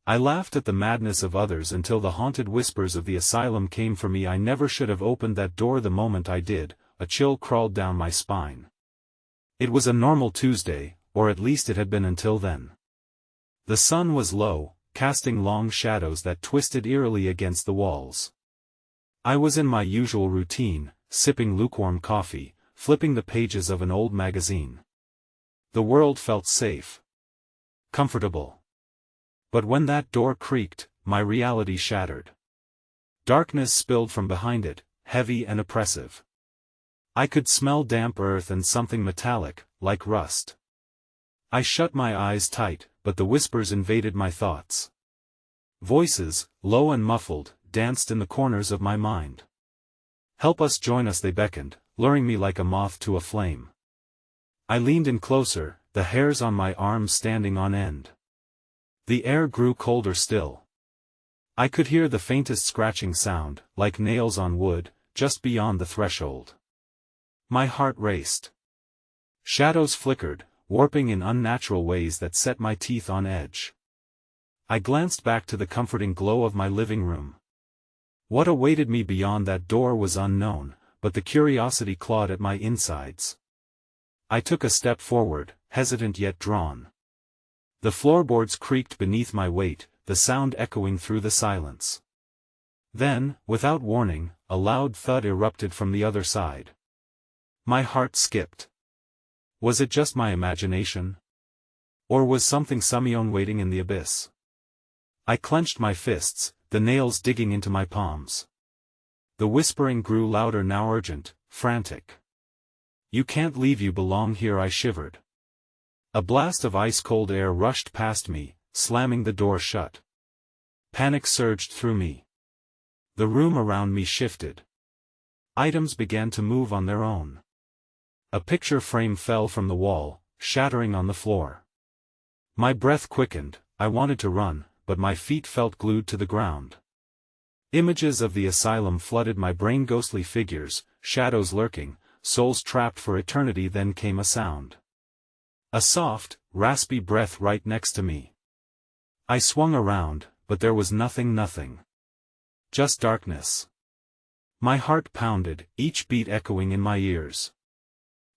I laughed at the madness of others until the haunted whispers of the asylum came for me. I never should have opened that door. The moment I did, a chill crawled down my spine. It was a normal Tuesday, or at least it had been until then. The sun was low, casting long shadows that twisted eerily against the walls. I was in my usual routine, sipping lukewarm coffee, flipping the pages of an old magazine. The world felt safe. Comfortable. But when that door creaked, my reality shattered. Darkness spilled from behind it, heavy and oppressive. I could smell damp earth and something metallic, like rust. I shut my eyes tight, but the whispers invaded my thoughts. Voices, low and muffled, danced in the corners of my mind. "Help us, join us," they beckoned, luring me like a moth to a flame. I leaned in closer, the hairs on my arms standing on end. The air grew colder still. I could hear the faintest scratching sound, like nails on wood, just beyond the threshold. My heart raced. Shadows flickered, warping in unnatural ways that set my teeth on edge. I glanced back to the comforting glow of my living room. What awaited me beyond that door was unknown, but the curiosity clawed at my insides. I took a step forward, hesitant yet drawn. The floorboards creaked beneath my weight, the sound echoing through the silence. Then, without warning, a loud thud erupted from the other side. My heart skipped. Was it just my imagination? Or was something simian waiting in the abyss? I clenched my fists, the nails digging into my palms. The whispering grew louder, now urgent, frantic. "You can't leave, you belong here," I shivered. A blast of ice-cold air rushed past me, slamming the door shut. Panic surged through me. The room around me shifted. Items began to move on their own. A picture frame fell from the wall, shattering on the floor. My breath quickened. I wanted to run, but my feet felt glued to the ground. Images of the asylum flooded my brain, ghostly figures, shadows lurking, souls trapped for eternity. Then came a sound. A soft, raspy breath right next to me. I swung around, but there was nothing. Just darkness. My heart pounded, each beat echoing in my ears.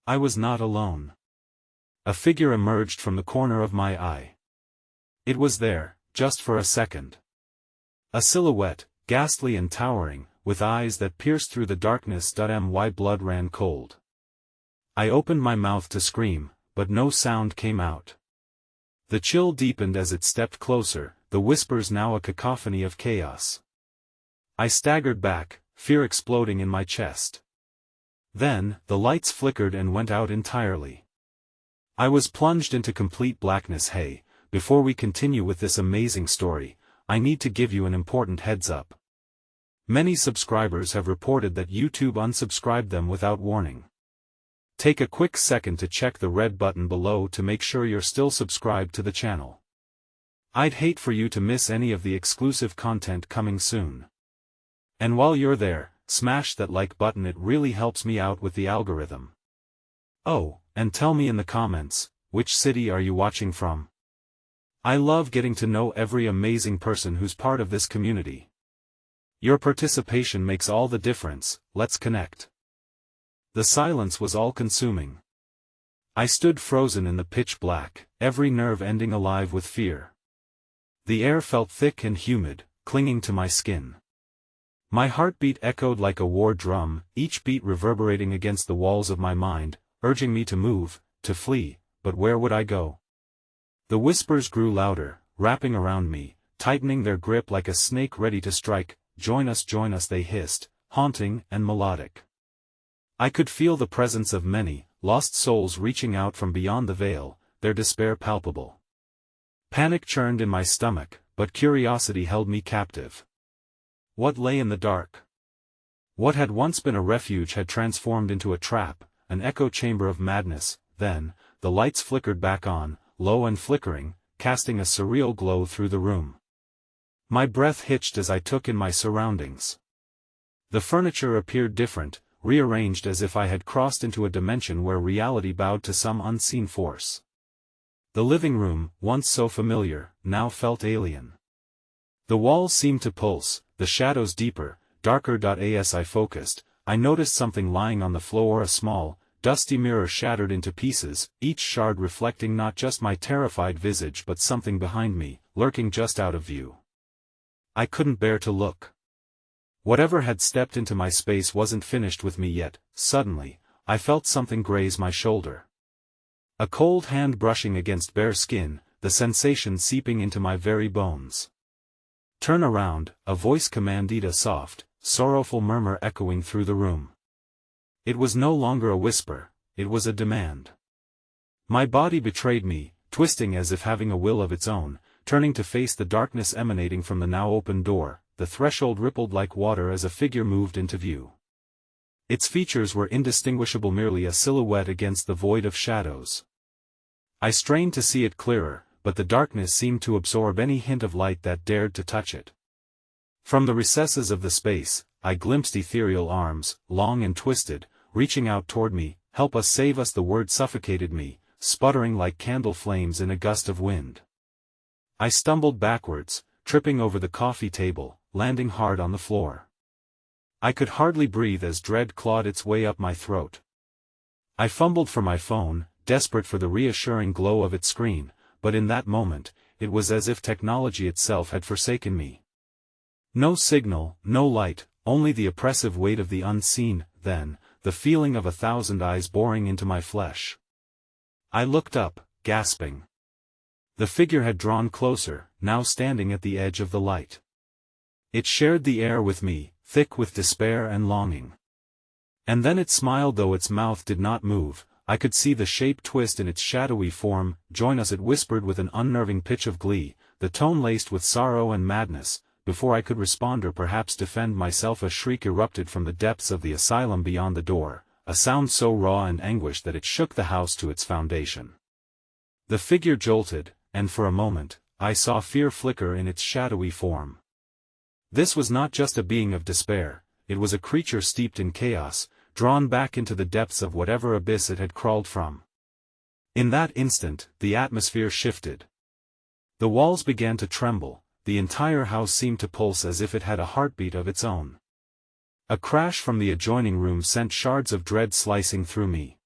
I was not alone. A figure emerged from the corner of my eye. It was there, just for a second. A silhouette, ghastly and towering, with eyes that pierced through the darkness. My blood ran cold. I opened my mouth to scream, but no sound came out. The chill deepened as it stepped closer, the whispers now a cacophony of chaos. I staggered back, fear exploding in my chest. Then, the lights flickered and went out entirely. I was plunged into complete blackness. Hey, before we continue with this amazing story, I need to give you an important heads up. Many subscribers have reported that YouTube unsubscribed them without warning. Take a quick second to check the red button below to make sure you're still subscribed to the channel. I'd hate for you to miss any of the exclusive content coming soon. And while you're there, smash that like button, it really helps me out with the algorithm. Oh, and tell me in the comments, which city are you watching from? I love getting to know every amazing person who's part of this community. Your participation makes all the difference. Let's connect. The silence was all-consuming. I stood frozen in the pitch black, every nerve ending alive with fear. The air felt thick and humid, clinging to my skin. My heartbeat echoed like a war drum, each beat reverberating against the walls of my mind, urging me to move, to flee, but where would I go? The whispers grew louder, wrapping around me, tightening their grip like a snake ready to strike. Join us, they hissed, haunting and melodic. I could feel the presence of many, lost souls reaching out from beyond the veil, their despair palpable. Panic churned in my stomach, but curiosity held me captive. What lay in the dark? What had once been a refuge had transformed into a trap, an echo chamber of madness. Then, the lights flickered back on, low and flickering, casting a surreal glow through the room. My breath hitched as I took in my surroundings. The furniture appeared different, rearranged as if I had crossed into a dimension where reality bowed to some unseen force. The living room, once so familiar, now felt alien. The walls seemed to pulse, the shadows deeper, darker. As I focused, I noticed something lying on the floor, a small, dusty mirror shattered into pieces, each shard reflecting not just my terrified visage but something behind me, lurking just out of view. I couldn't bear to look. Whatever had stepped into my space wasn't finished with me yet. Suddenly, I felt something graze my shoulder. A cold hand brushing against bare skin, the sensation seeping into my very bones. "Turn around," a voice commanded, a soft, sorrowful murmur echoing through the room. It was no longer a whisper, it was a demand. My body betrayed me, twisting as if having a will of its own, turning to face the darkness emanating from the now open door. The threshold rippled like water as a figure moved into view. Its features were indistinguishable, merely a silhouette against the void of shadows. I strained to see it clearer, but the darkness seemed to absorb any hint of light that dared to touch it. From the recesses of the space, I glimpsed ethereal arms, long and twisted, reaching out toward me. "Help us, save us," the word suffocated me, sputtering like candle flames in a gust of wind. I stumbled backwards, tripping over the coffee table, landing hard on the floor. I could hardly breathe as dread clawed its way up my throat. I fumbled for my phone, desperate for the reassuring glow of its screen, but in that moment, it was as if technology itself had forsaken me. No signal, no light, only the oppressive weight of the unseen. Then, the feeling of 1,000 eyes boring into my flesh. I looked up, gasping. The figure had drawn closer, now standing at the edge of the light. It shared the air with me, thick with despair and longing. And then it smiled, though its mouth did not move. I could see the shape twist in its shadowy form. "Join us," it whispered with an unnerving pitch of glee, the tone laced with sorrow and madness. Before I could respond or perhaps defend myself, a shriek erupted from the depths of the asylum beyond the door, a sound so raw and anguished that it shook the house to its foundation. The figure jolted, and for a moment, I saw fear flicker in its shadowy form. This was not just a being of despair, it was a creature steeped in chaos, drawn back into the depths of whatever abyss it had crawled from. In that instant, the atmosphere shifted. The walls began to tremble, the entire house seemed to pulse as if it had a heartbeat of its own. A crash from the adjoining room sent shards of dread slicing through me.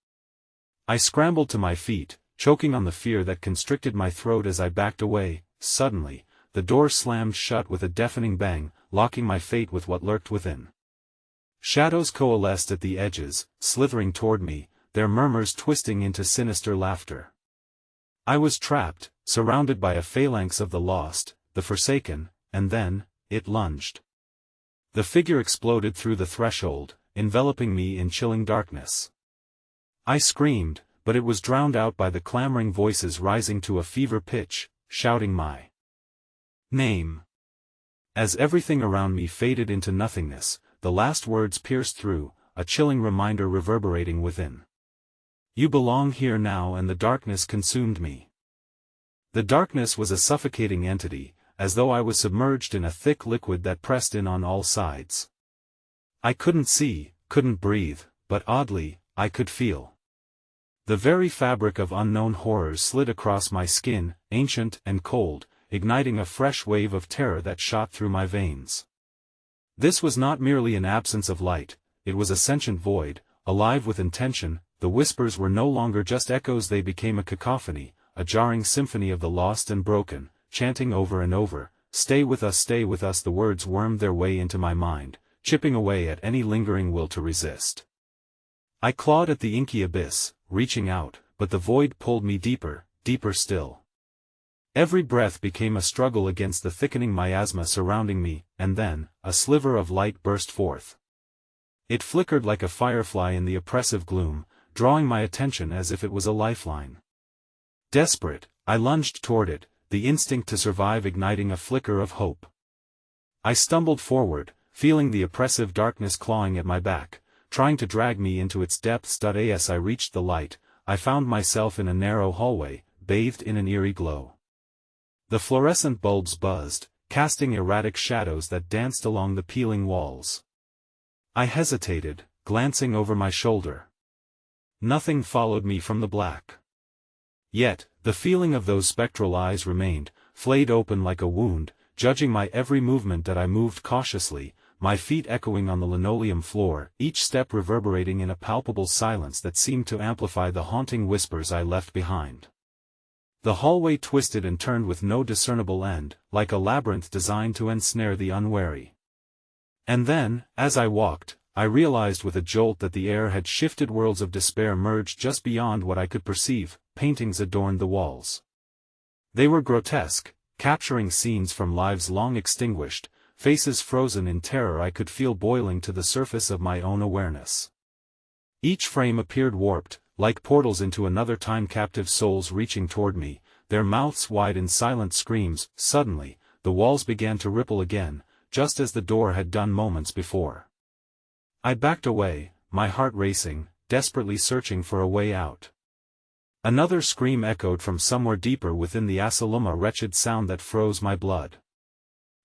I scrambled to my feet, choking on the fear that constricted my throat as I backed away. Suddenly, the door slammed shut with a deafening bang, locking my fate with what lurked within. Shadows coalesced at the edges, slithering toward me, their murmurs twisting into sinister laughter. I was trapped, surrounded by a phalanx of the lost, the forsaken, and then, it lunged. The figure exploded through the threshold, enveloping me in chilling darkness. I screamed, but it was drowned out by the clamoring voices rising to a fever pitch, shouting my name. As everything around me faded into nothingness, the last words pierced through, a chilling reminder reverberating within. "You belong here now," and the darkness consumed me. The darkness was a suffocating entity, as though I was submerged in a thick liquid that pressed in on all sides. I couldn't see, couldn't breathe, but oddly, I could feel. The very fabric of unknown horrors slid across my skin, ancient and cold, igniting a fresh wave of terror that shot through my veins. This was not merely an absence of light, it was a sentient void, alive with intention. The whispers were no longer just echoes, they became a cacophony, a jarring symphony of the lost and broken, chanting over and over, stay with us, stay with us." The words wormed their way into my mind, chipping away at any lingering will to resist. I clawed at the inky abyss, reaching out, but the void pulled me deeper, deeper still. Every breath became a struggle against the thickening miasma surrounding me, and then, a sliver of light burst forth. It flickered like a firefly in the oppressive gloom, drawing my attention as if it was a lifeline. Desperate, I lunged toward it, the instinct to survive igniting a flicker of hope. I stumbled forward, feeling the oppressive darkness clawing at my back, trying to drag me into its depths. As I reached the light, I found myself in a narrow hallway, bathed in an eerie glow. The fluorescent bulbs buzzed, casting erratic shadows that danced along the peeling walls. I hesitated, glancing over my shoulder. Nothing followed me from the black. Yet, the feeling of those spectral eyes remained, flayed open like a wound, judging my every movement that I moved cautiously, my feet echoing on the linoleum floor, each step reverberating in a palpable silence that seemed to amplify the haunting whispers I left behind. The hallway twisted and turned with no discernible end, like a labyrinth designed to ensnare the unwary. And then, as I walked, I realized with a jolt that the air had shifted. Worlds of despair merged just beyond what I could perceive. Paintings adorned the walls. They were grotesque, capturing scenes from lives long extinguished, faces frozen in terror I could feel boiling to the surface of my own awareness. Each frame appeared warped, like portals into another time, captive souls reaching toward me, their mouths wide in silent screams. Suddenly, the walls began to ripple again, just as the door had done moments before. I backed away, my heart racing, desperately searching for a way out. Another scream echoed from somewhere deeper within the ASYLUM, a wretched sound that froze my blood.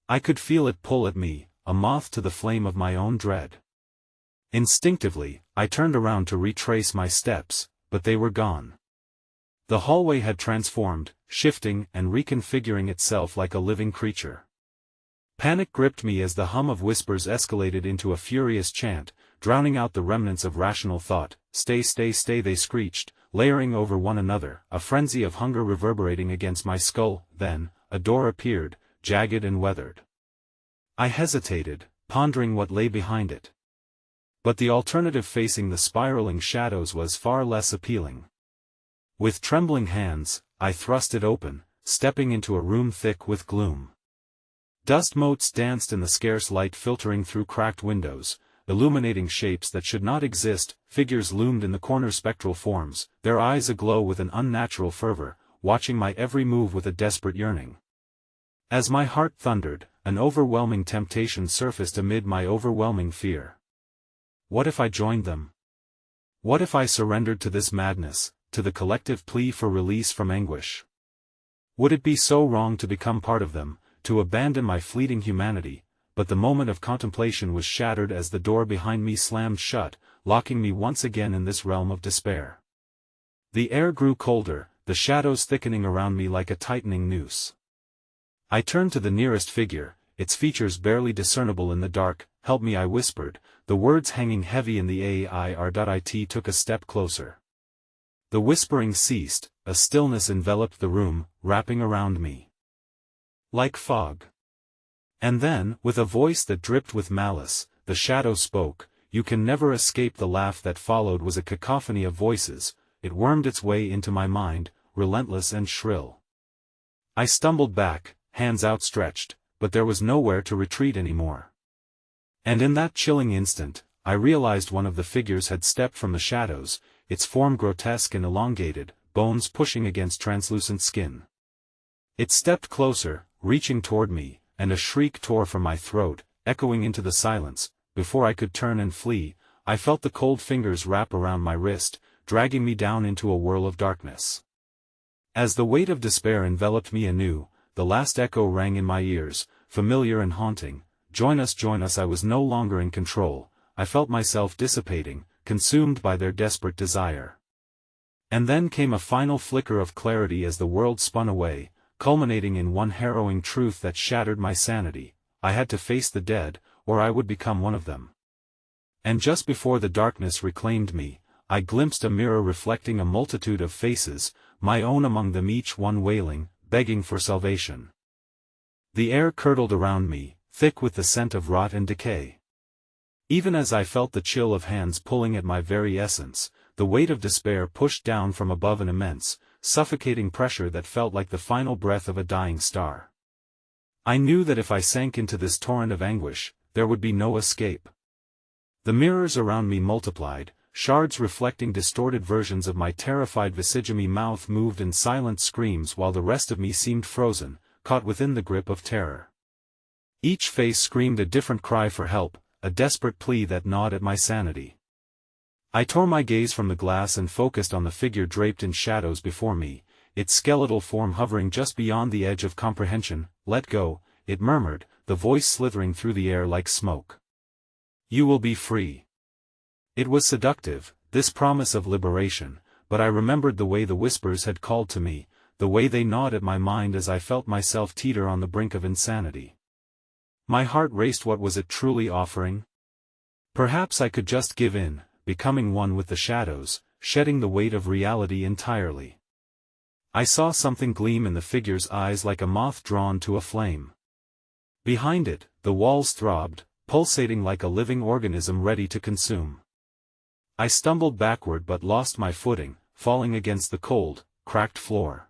I could feel it pull at me, a moth to the flame of my own dread. Instinctively, I turned around to retrace my steps, but they were gone. The hallway had transformed, shifting and reconfiguring itself like a living creature. Panic gripped me as the hum of whispers escalated into a furious chant, drowning out the remnants of rational thought. Stay, stay, stay, they screeched, layering over one another, a frenzy of hunger reverberating against my skull. Then, a door appeared, jagged and weathered. I hesitated, pondering what lay behind it. But the alternative facing the spiraling shadows was far less appealing. With trembling hands, I thrust it open, stepping into a room thick with gloom. Dust motes danced in the scarce light filtering through cracked windows, illuminating shapes that should not exist. Figures loomed in the corner, spectral forms, their eyes aglow with an unnatural fervor, watching my every move with a desperate yearning. As my heart thundered, an overwhelming temptation surfaced amid my overwhelming fear. What if I joined them? What if I surrendered to this madness, to the collective plea for release from anguish? Would it be so wrong to become part of them, to abandon my fleeting humanity? But the moment of contemplation was shattered as the door behind me slammed shut, locking me once again in this realm of despair. The air grew colder, the shadows thickening around me like a tightening noose. I turned to the nearest figure, its features barely discernible in the dark. Help me, I whispered, the words hanging heavy in the air. It took a step closer. The whispering ceased, a stillness enveloped the room, wrapping around me like fog. And then, with a voice that dripped with malice, the shadow spoke. You can never escape. The laugh that followed was a cacophony of voices. It wormed its way into my mind, relentless and shrill. I stumbled back, hands outstretched, but there was nowhere to retreat anymore. And in that chilling instant, I realized one of the figures had stepped from the shadows, its form grotesque and elongated, bones pushing against translucent skin. It stepped closer, reaching toward me, and a shriek tore from my throat, echoing into the silence. Before I could turn and flee, I felt the cold fingers wrap around my wrist, dragging me down into a whirl of darkness. As the weight of despair enveloped me anew, the last echo rang in my ears, familiar and haunting. Join us, join us. I was no longer in control. I felt myself dissipating, consumed by their desperate desire. And then came a final flicker of clarity as the world spun away, culminating in one harrowing truth that shattered my sanity. I had to face the dead, or I would become one of them. And just before the darkness reclaimed me, I glimpsed a mirror reflecting a multitude of faces, my own among them, each one wailing, begging for salvation. The air curdled around me, thick with the scent of rot and decay. Even as I felt the chill of hands pulling at my very essence, the weight of despair pushed down from above, an immense, suffocating pressure that felt like the final breath of a dying star. I knew that if I sank into this torrent of anguish, there would be no escape. The mirrors around me multiplied, shards reflecting distorted versions of my terrified visage. My mouth moved in silent screams while the rest of me seemed frozen, caught within the grip of terror. Each face screamed a different cry for help, a desperate plea that gnawed at my sanity. I tore my gaze from the glass and focused on the figure draped in shadows before me, its skeletal form hovering just beyond the edge of comprehension. Let go, it murmured, the voice slithering through the air like smoke. You will be free. It was seductive, this promise of liberation, but I remembered the way the whispers had called to me, the way they gnawed at my mind as I felt myself teeter on the brink of insanity. My heart raced. What was it truly offering? Perhaps I could just give in, becoming one with the shadows, shedding the weight of reality entirely. I saw something gleam in the figure's eyes like a moth drawn to a flame. Behind it, the walls throbbed, pulsating like a living organism ready to consume. I stumbled backward but lost my footing, falling against the cold, cracked floor.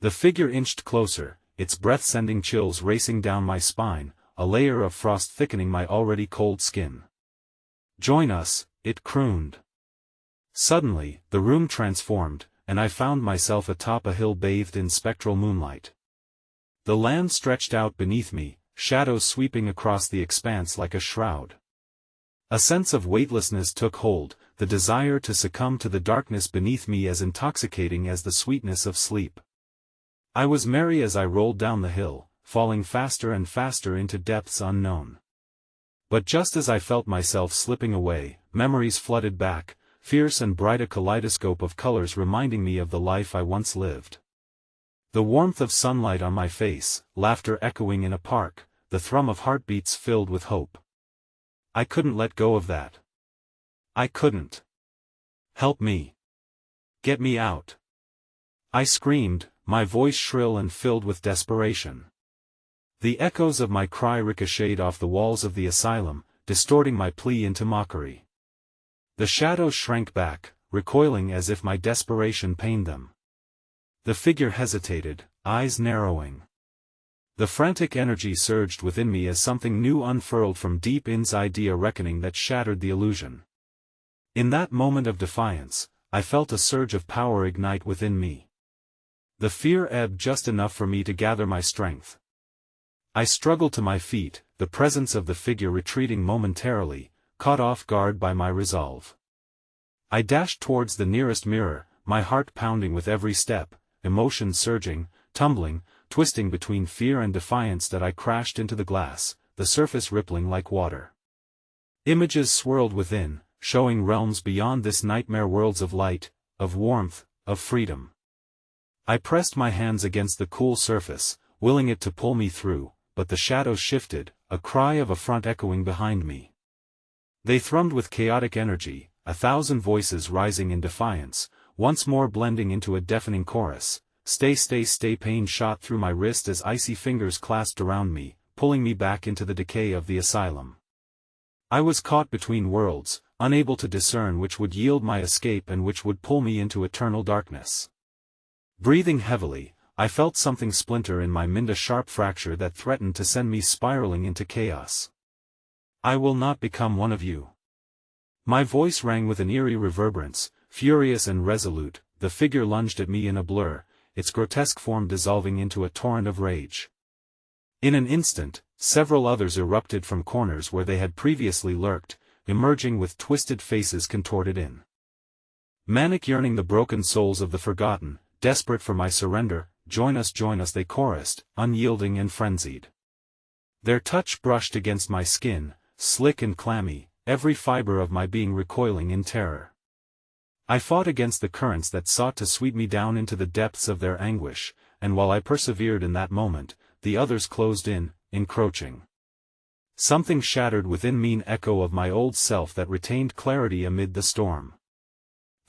The figure inched closer, its breath sending chills racing down my spine, a layer of frost thickening my already cold skin. "Join us," it crooned. Suddenly, the room transformed, and I found myself atop a hill bathed in spectral moonlight. The land stretched out beneath me, shadows sweeping across the expanse like a shroud. A sense of weightlessness took hold, the desire to succumb to the darkness beneath me as intoxicating as the sweetness of sleep. I was merry as I rolled down the hill, falling faster and faster into depths unknown. But just as I felt myself slipping away, memories flooded back, fierce and bright, a kaleidoscope of colors reminding me of the life I once lived. The warmth of sunlight on my face, laughter echoing in a park, the thrum of heartbeats filled with hope. I couldn't let go of that. I couldn't. "Help me. Get me out." I screamed, my voice shrill and filled with desperation. The echoes of my cry ricocheted off the walls of the asylum, distorting my plea into mockery. The shadows shrank back, recoiling as if my desperation pained them. The figure hesitated, eyes narrowing. The frantic energy surged within me as something new unfurled from deep inside, a reckoning that shattered the illusion. In that moment of defiance, I felt a surge of power ignite within me. The fear ebbed just enough for me to gather my strength. I struggled to my feet, the presence of the figure retreating momentarily, caught off guard by my resolve. I dashed towards the nearest mirror, my heart pounding with every step, emotions surging, tumbling, twisting between fear and defiance that I crashed into the glass, the surface rippling like water. Images swirled within, showing realms beyond this nightmare, worlds of light, of warmth, of freedom. I pressed my hands against the cool surface, willing it to pull me through, but the shadows shifted, a cry of affront echoing behind me. They thrummed with chaotic energy, 1,000 voices rising in defiance, once more blending into a deafening chorus. "Stay, stay, stay." Pain shot through my wrist as icy fingers clasped around me, pulling me back into the decay of the asylum. I was caught between worlds, unable to discern which would yield my escape and which would pull me into eternal darkness. Breathing heavily, I felt something splinter in my mind, a sharp fracture that threatened to send me spiraling into chaos. "I will not become one of you." My voice rang with an eerie reverberance, furious and resolute. The figure lunged at me in a blur, its grotesque form dissolving into a torrent of rage. In an instant, several others erupted from corners where they had previously lurked, emerging with twisted faces contorted in manic yearning, the broken souls of the forgotten, desperate for my surrender. Join us, they chorused, unyielding and frenzied. Their touch brushed against my skin, slick and clammy, every fiber of my being recoiling in terror. I fought against the currents that sought to sweep me down into the depths of their anguish, and while I persevered in that moment, the others closed in, encroaching. Something shattered within me, an echo of my old self that retained clarity amid the storm.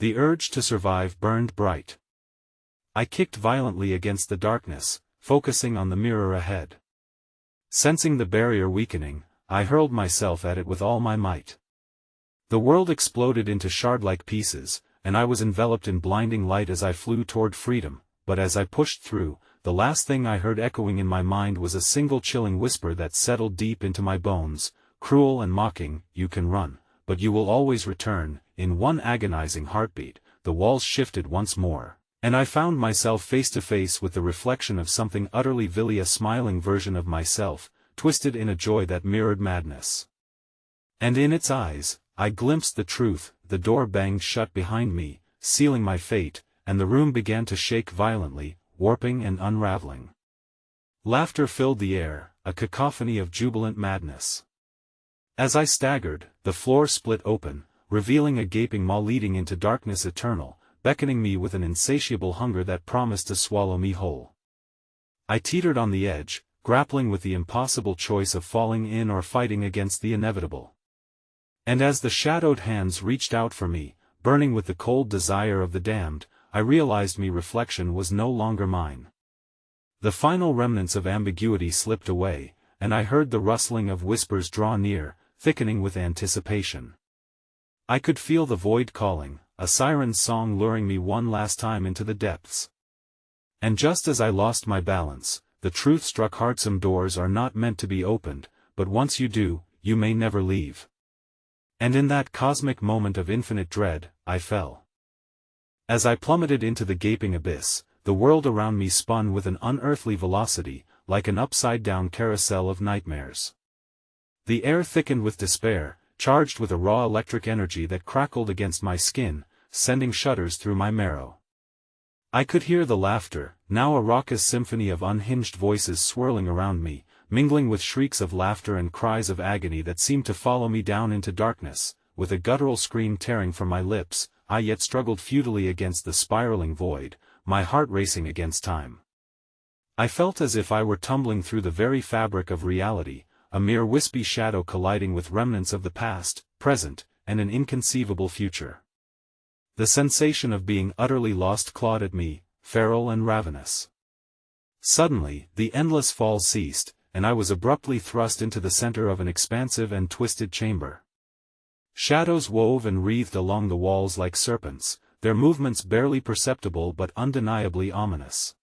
The urge to survive burned bright. I kicked violently against the darkness, focusing on the mirror ahead. Sensing the barrier weakening, I hurled myself at it with all my might. The world exploded into shard-like pieces, and I was enveloped in blinding light as I flew toward freedom, but as I pushed through, the last thing I heard echoing in my mind was a single chilling whisper that settled deep into my bones, cruel and mocking: "You can run, but you will always return." In one agonizing heartbeat, the walls shifted once more, and I found myself face to face with the reflection of something utterly vile, a smiling version of myself, twisted in a joy that mirrored madness. And in its eyes, I glimpsed the truth. The door banged shut behind me, sealing my fate, and the room began to shake violently, warping and unraveling. Laughter filled the air, a cacophony of jubilant madness. As I staggered, the floor split open, revealing a gaping maw leading into darkness eternal, beckoning me with an insatiable hunger that promised to swallow me whole. I teetered on the edge, grappling with the impossible choice of falling in or fighting against the inevitable. And as the shadowed hands reached out for me, burning with the cold desire of the damned, I realized me reflection was no longer mine. The final remnants of ambiguity slipped away, and I heard the rustling of whispers draw near, thickening with anticipation. I could feel the void calling, a siren's song luring me one last time into the depths. And just as I lost my balance, the truth struck hard: some doors are not meant to be opened, but once you do, you may never leave. And in that cosmic moment of infinite dread, I fell. As I plummeted into the gaping abyss, the world around me spun with an unearthly velocity, like an upside-down carousel of nightmares. The air thickened with despair, charged with a raw electric energy that crackled against my skin, sending shudders through my marrow. I could hear the laughter, now a raucous symphony of unhinged voices swirling around me, mingling with shrieks of laughter and cries of agony that seemed to follow me down into darkness. With a guttural scream tearing from my lips, I yet struggled futilely against the spiraling void, my heart racing against time. I felt as if I were tumbling through the very fabric of reality, a mere wispy shadow colliding with remnants of the past, present, and an inconceivable future. The sensation of being utterly lost clawed at me, feral and ravenous. Suddenly, the endless fall ceased, and I was abruptly thrust into the center of an expansive and twisted chamber. Shadows wove and wreathed along the walls like serpents, their movements barely perceptible but undeniably ominous.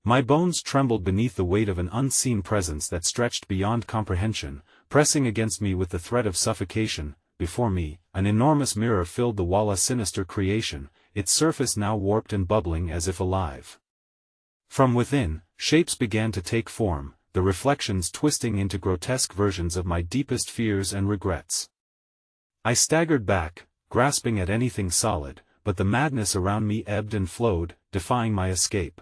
My bones trembled beneath the weight of an unseen presence that stretched beyond comprehension, pressing against me with the threat of suffocation. Before me, an enormous mirror filled the wall, sinister creation, its surface now warped and bubbling as if alive. From within, shapes began to take form, the reflections twisting into grotesque versions of my deepest fears and regrets. I staggered back, grasping at anything solid, but the madness around me ebbed and flowed, defying my escape.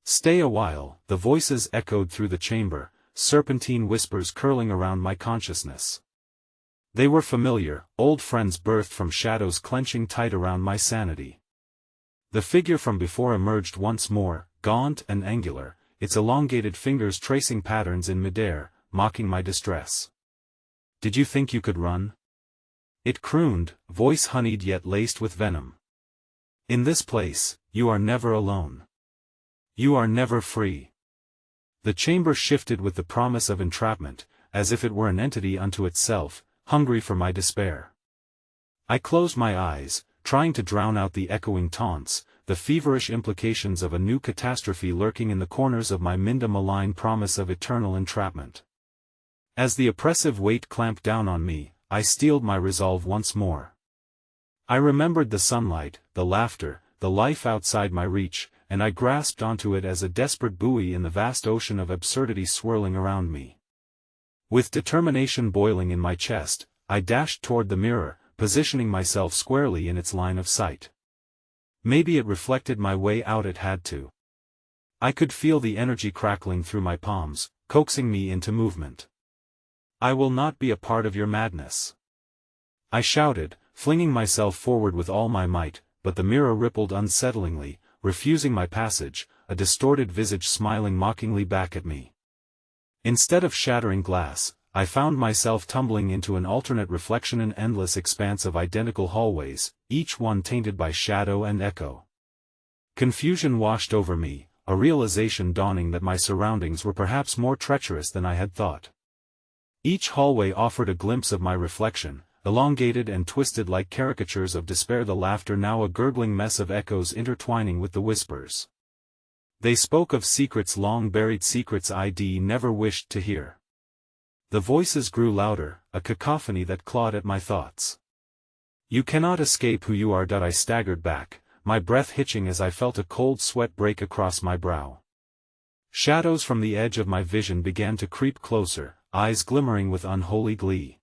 "Stay a while," the voices echoed through the chamber, serpentine whispers curling around my consciousness. They were familiar, old friends birthed from shadows clenching tight around my sanity. The figure from before emerged once more, gaunt and angular, its elongated fingers tracing patterns in midair, mocking my distress. "Did you think you could run?" it crooned, voice honeyed yet laced with venom. "In this place, you are never alone. You are never free." The chamber shifted with the promise of entrapment, as if it were an entity unto itself, hungry for my despair. I closed my eyes, trying to drown out the echoing taunts, the feverish implications of a new catastrophe lurking in the corners of my mind, a malign promise of eternal entrapment. As the oppressive weight clamped down on me, I steeled my resolve once more. I remembered the sunlight, the laughter, the life outside my reach, and I grasped onto it as a desperate buoy in the vast ocean of absurdity swirling around me. With determination boiling in my chest, I dashed toward the mirror, positioning myself squarely in its line of sight. Maybe it reflected my way out, it had to. I could feel the energy crackling through my palms, coaxing me into movement. "I will not be a part of your madness," I shouted, flinging myself forward with all my might, but the mirror rippled unsettlingly, refusing my passage, a distorted visage smiling mockingly back at me. Instead of shattering glass, I found myself tumbling into an alternate reflection, an endless expanse of identical hallways, each one tainted by shadow and echo. Confusion washed over me, a realization dawning that my surroundings were perhaps more treacherous than I had thought. Each hallway offered a glimpse of my reflection, elongated and twisted like caricatures of despair, the laughter now a gurgling mess of echoes intertwining with the whispers. They spoke of secrets long buried, secrets I'd never wished to hear. The voices grew louder, a cacophony that clawed at my thoughts. "You cannot escape who you are." I staggered back, my breath hitching as I felt a cold sweat break across my brow. Shadows from the edge of my vision began to creep closer, eyes glimmering with unholy glee.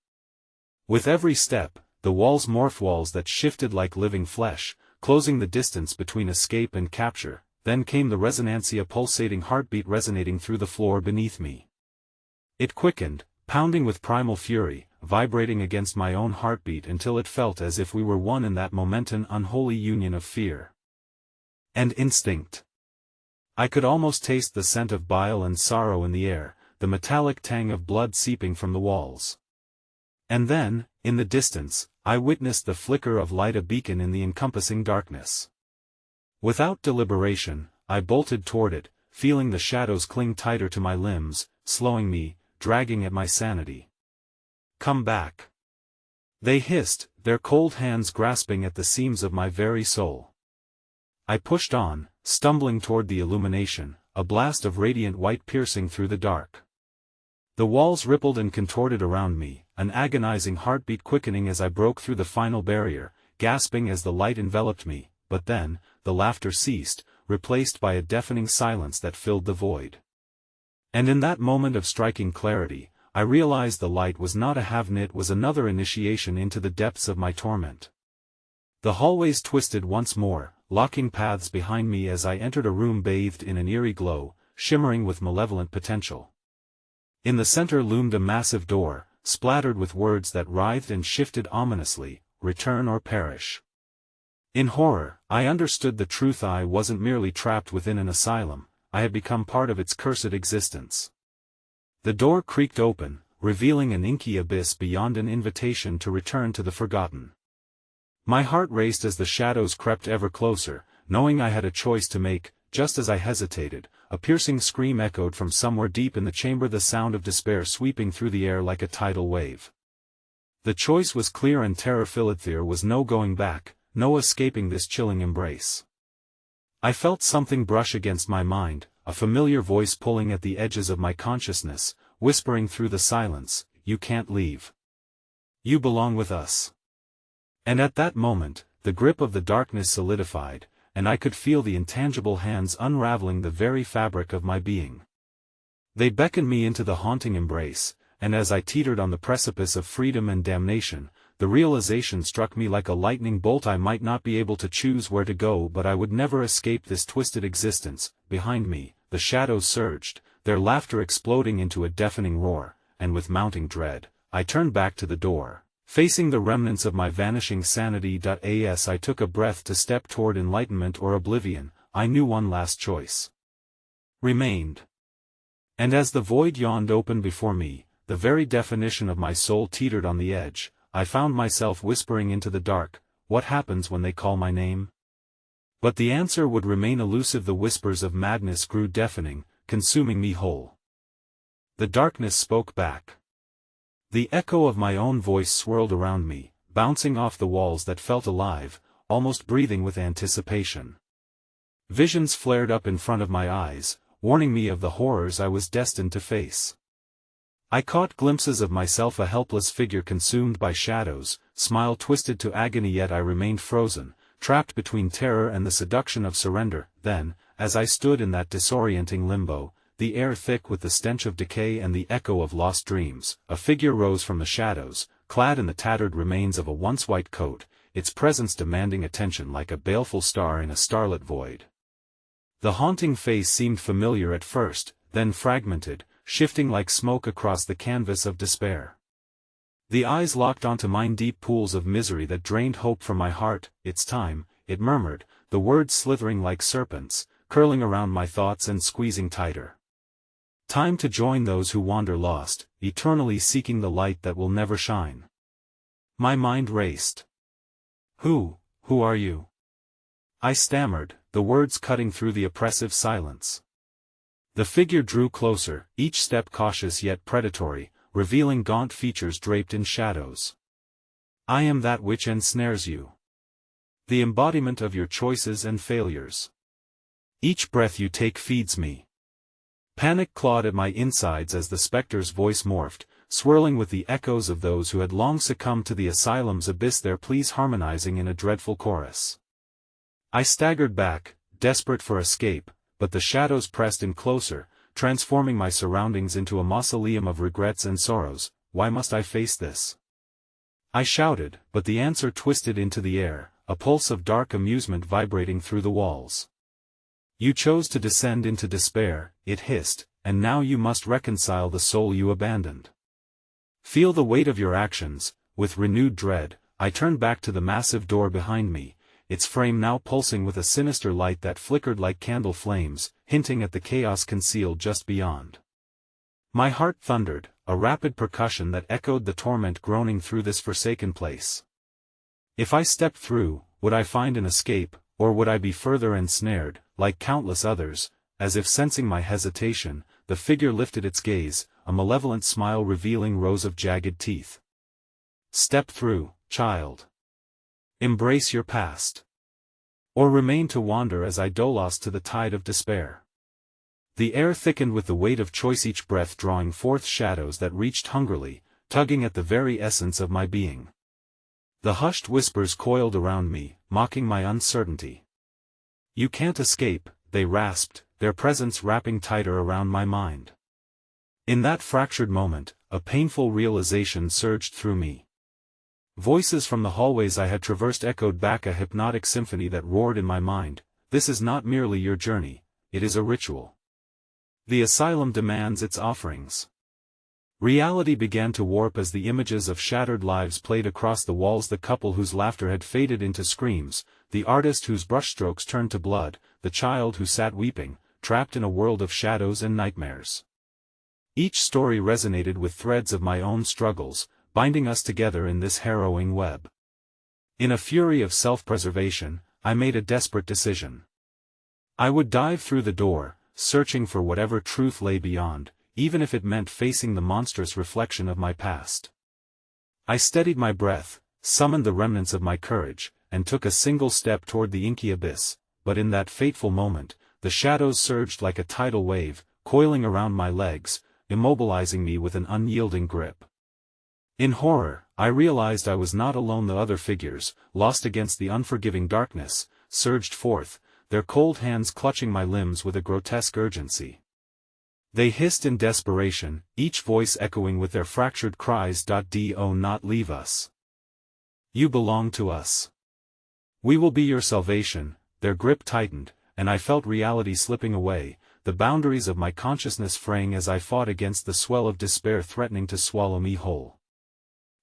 With every step, the walls morphed, walls that shifted like living flesh, closing the distance between escape and capture. Then came the resonancy, a pulsating heartbeat resonating through the floor beneath me. It quickened, pounding with primal fury, vibrating against my own heartbeat until it felt as if we were one in that momentan unholy union of fear and instinct. I could almost taste the scent of bile and sorrow in the air, the metallic tang of blood seeping from the walls. And then, in the distance, I witnessed the flicker of light, a beacon in the encompassing darkness. Without deliberation, I bolted toward it, feeling the shadows cling tighter to my limbs, slowing me, dragging at my sanity. "Come back!" they hissed, their cold hands grasping at the seams of my very soul. I pushed on, stumbling toward the illumination, a blast of radiant white piercing through the dark. The walls rippled and contorted around me, an agonizing heartbeat quickening as I broke through the final barrier, gasping as the light enveloped me, but then, the laughter ceased, replaced by a deafening silence that filled the void. And in that moment of striking clarity, I realized the light was not a heaven, it was another initiation into the depths of my torment. The hallways twisted once more, locking paths behind me as I entered a room bathed in an eerie glow, shimmering with malevolent potential. In the center loomed a massive door, splattered with words that writhed and shifted ominously, "Return or perish." In horror, I understood the truth. I wasn't merely trapped within an asylum, I had become part of its cursed existence. The door creaked open, revealing an inky abyss beyond, an invitation to return to the forgotten. My heart raced as the shadows crept ever closer, knowing I had a choice to make. Just as I hesitated, a piercing scream echoed from somewhere deep in the chamber, the sound of despair sweeping through the air like a tidal wave. The choice was clear and terror-filled. There was no going back, no escaping this chilling embrace. I felt something brush against my mind, a familiar voice pulling at the edges of my consciousness, whispering through the silence, "You can't leave. You belong with us." And at that moment, the grip of the darkness solidified, and I could feel the intangible hands unraveling the very fabric of my being. They beckoned me into the haunting embrace, and as I teetered on the precipice of freedom and damnation, the realization struck me like a lightning bolt. I might not be able to choose where to go, but I would never escape this twisted existence. Behind me, the shadows surged, their laughter exploding into a deafening roar, and with mounting dread, I turned back to the door, facing the remnants of my vanishing sanity. As I took a breath to step toward enlightenment or oblivion, I knew one last choice remained. And as the void yawned open before me, the very definition of my soul teetered on the edge. I found myself whispering into the dark, "What happens when they call my name?" But the answer would remain elusive. The whispers of madness grew deafening, consuming me whole. The darkness spoke back. The echo of my own voice swirled around me, bouncing off the walls that felt alive, almost breathing with anticipation. Visions flared up in front of my eyes, warning me of the horrors I was destined to face. I caught glimpses of myself, a helpless figure consumed by shadows, smile twisted to agony, yet I remained frozen, trapped between terror and the seduction of surrender. Then, as I stood in that disorienting limbo, the air thick with the stench of decay and the echo of lost dreams, a figure rose from the shadows, clad in the tattered remains of a once white coat, its presence demanding attention like a baleful star in a starlit void. The haunting face seemed familiar at first, then fragmented, shifting like smoke across the canvas of despair. The eyes locked onto mine, deep pools of misery that drained hope from my heart. "It's time," it murmured, the words slithering like serpents, curling around my thoughts and squeezing tighter. "Time to join those who wander lost, eternally seeking the light that will never shine." My mind raced. Who are you?" I stammered, the words cutting through the oppressive silence. The figure drew closer, each step cautious yet predatory, revealing gaunt features draped in shadows. "I am that which ensnares you. The embodiment of your choices and failures. Each breath you take feeds me." Panic clawed at my insides as the specter's voice morphed, swirling with the echoes of those who had long succumbed to the asylum's abyss, their pleas harmonizing in a dreadful chorus. I staggered back, desperate for escape, but the shadows pressed in closer, transforming my surroundings into a mausoleum of regrets and sorrows. "Why must I face this?" I shouted, but the answer twisted into the air, a pulse of dark amusement vibrating through the walls. "You chose to descend into despair," it hissed, "and now you must reconcile the soul you abandoned." Feel the weight of your actions. With renewed dread, I turned back to the massive door behind me, its frame now pulsing with a sinister light that flickered like candle flames, hinting at the chaos concealed just beyond. My heart thundered, a rapid percussion that echoed the torment groaning through this forsaken place. If I stepped through, would I find an escape, or would I be further ensnared, like countless others? As if sensing my hesitation, the figure lifted its gaze, a malevolent smile revealing rows of jagged teeth. Step through, child. Embrace your past. Or remain to wander as I lost to the tide of despair. The air thickened with the weight of choice, each breath drawing forth shadows that reached hungrily, tugging at the very essence of my being. The hushed whispers coiled around me, mocking my uncertainty. You can't escape, they rasped, their presence wrapping tighter around my mind. In that fractured moment, a painful realization surged through me. Voices from the hallways I had traversed echoed back a hypnotic symphony that roared in my mind. This is not merely your journey, it is a ritual. The asylum demands its offerings. Reality began to warp as the images of shattered lives played across the walls, the couple whose laughter had faded into screams, the artist whose brushstrokes turned to blood, the child who sat weeping, trapped in a world of shadows and nightmares. Each story resonated with threads of my own struggles, binding us together in this harrowing web. In a fury of self-preservation, I made a desperate decision. I would dive through the door, searching for whatever truth lay beyond, even if it meant facing the monstrous reflection of my past. I steadied my breath, summoned the remnants of my courage, and took a single step toward the inky abyss, but in that fateful moment, the shadows surged like a tidal wave, coiling around my legs, immobilizing me with an unyielding grip. In horror, I realized I was not alone. The other figures, lost against the unforgiving darkness, surged forth, their cold hands clutching my limbs with a grotesque urgency. They hissed in desperation, each voice echoing with their fractured cries. Do not leave us. You belong to us. We will be your salvation. Their grip tightened, and I felt reality slipping away, the boundaries of my consciousness fraying as I fought against the swell of despair threatening to swallow me whole.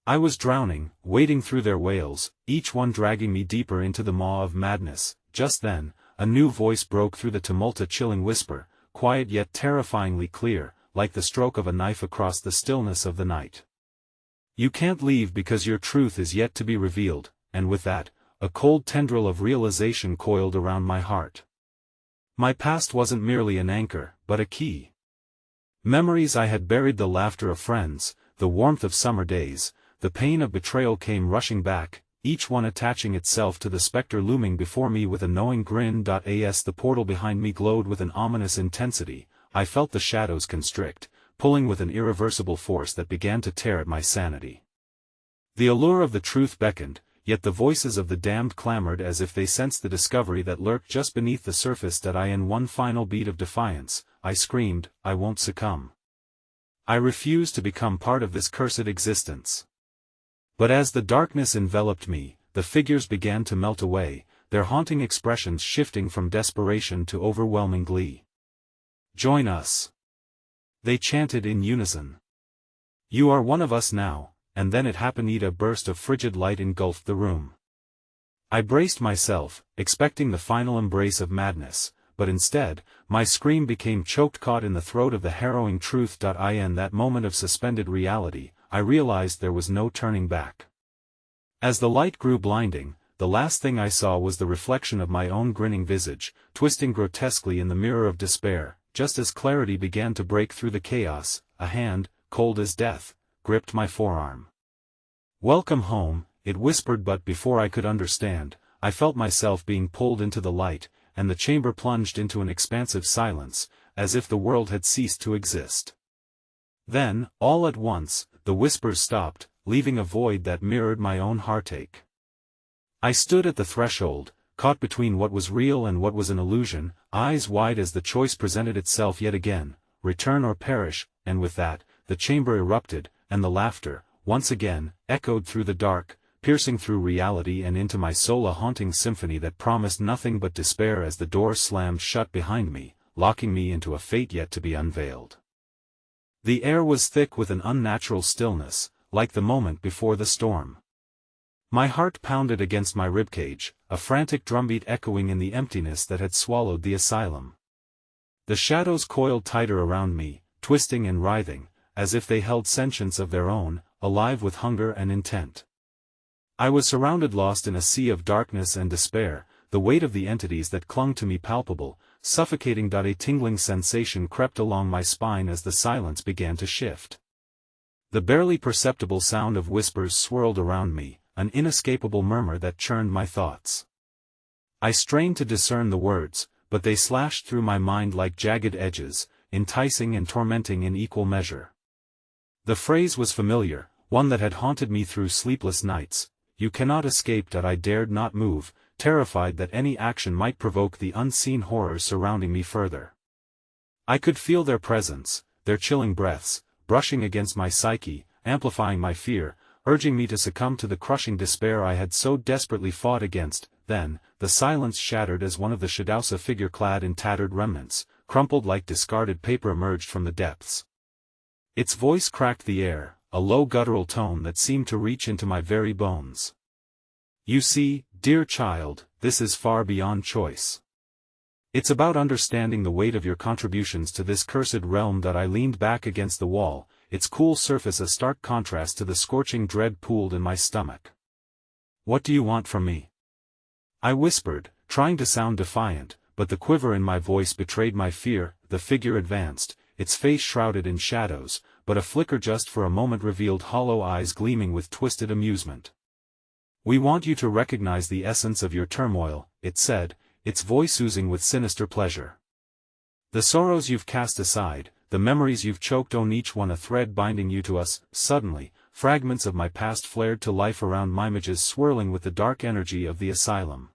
I was drowning, wading through their wails, each one dragging me deeper into the maw of madness. Just then, a new voice broke through the tumult, a chilling whisper, quiet yet terrifyingly clear, like the stroke of a knife across the stillness of the night. You can't leave because your truth is yet to be revealed, and with that, a cold tendril of realization coiled around my heart. My past wasn't merely an anchor, but a key. Memories I had buried, the laughter of friends, the warmth of summer days, the pain of betrayal came rushing back, each one attaching itself to the specter looming before me with a knowing grin. As the portal behind me glowed with an ominous intensity, I felt the shadows constrict, pulling with an irreversible force that began to tear at my sanity. The allure of the truth beckoned, yet the voices of the damned clamored as if they sensed the discovery that lurked just beneath the surface. In one final beat of defiance, I screamed, I won't succumb. I refuse to become part of this cursed existence. But as the darkness enveloped me, the figures began to melt away, their haunting expressions shifting from desperation to overwhelming glee. Join us. They chanted in unison. You are one of us now, and then it happened. A burst of frigid light engulfed the room. I braced myself, expecting the final embrace of madness, but instead, my scream became choked, caught in the throat of the harrowing truth. In that moment of suspended reality, I realized there was no turning back. As the light grew blinding, the last thing I saw was the reflection of my own grinning visage, twisting grotesquely in the mirror of despair. Just as clarity began to break through the chaos, a hand, cold as death, gripped my forearm. Welcome home, it whispered, but before I could understand, I felt myself being pulled into the light, and the chamber plunged into an expansive silence, as if the world had ceased to exist. Then, all at once, the whispers stopped, leaving a void that mirrored my own heartache. I stood at the threshold, caught between what was real and what was an illusion, eyes wide as the choice presented itself yet again, return or perish. And with that, the chamber erupted, and the laughter, once again, echoed through the dark, piercing through reality and into my soul, a haunting symphony that promised nothing but despair as the door slammed shut behind me, locking me into a fate yet to be unveiled. The air was thick with an unnatural stillness, like the moment before the storm. My heart pounded against my ribcage, a frantic drumbeat echoing in the emptiness that had swallowed the asylum. The shadows coiled tighter around me, twisting and writhing, as if they held sentience of their own, alive with hunger and intent. I was surrounded, lost in a sea of darkness and despair, the weight of the entities that clung to me palpable, suffocating. A tingling sensation crept along my spine as the silence began to shift. The barely perceptible sound of whispers swirled around me, an inescapable murmur that churned my thoughts. I strained to discern the words, but they slashed through my mind like jagged edges, enticing and tormenting in equal measure. The phrase was familiar, one that had haunted me through sleepless nights. You cannot escape. I dared not move, terrified that any action might provoke the unseen horrors surrounding me further. I could feel their presence, their chilling breaths, brushing against my psyche, amplifying my fear, urging me to succumb to the crushing despair I had so desperately fought against. Then, the silence shattered as one of the Shadowsa figure clad in tattered remnants, crumpled like discarded paper, emerged from the depths. Its voice cracked the air, a low guttural tone that seemed to reach into my very bones. You see, dear child, this is far beyond choice. It's about understanding the weight of your contributions to this cursed realm. I leaned back against the wall, its cool surface a stark contrast to the scorching dread pooled in my stomach. What do you want from me? I whispered, trying to sound defiant, but the quiver in my voice betrayed my fear. The figure advanced, its face shrouded in shadows, but a flicker just for a moment revealed hollow eyes gleaming with twisted amusement. We want you to recognize the essence of your turmoil, it said, its voice oozing with sinister pleasure. The sorrows you've cast aside, the memories you've choked on, each one a thread binding you to us. Suddenly, fragments of my past flared to life around my images, swirling with the dark energy of the asylum.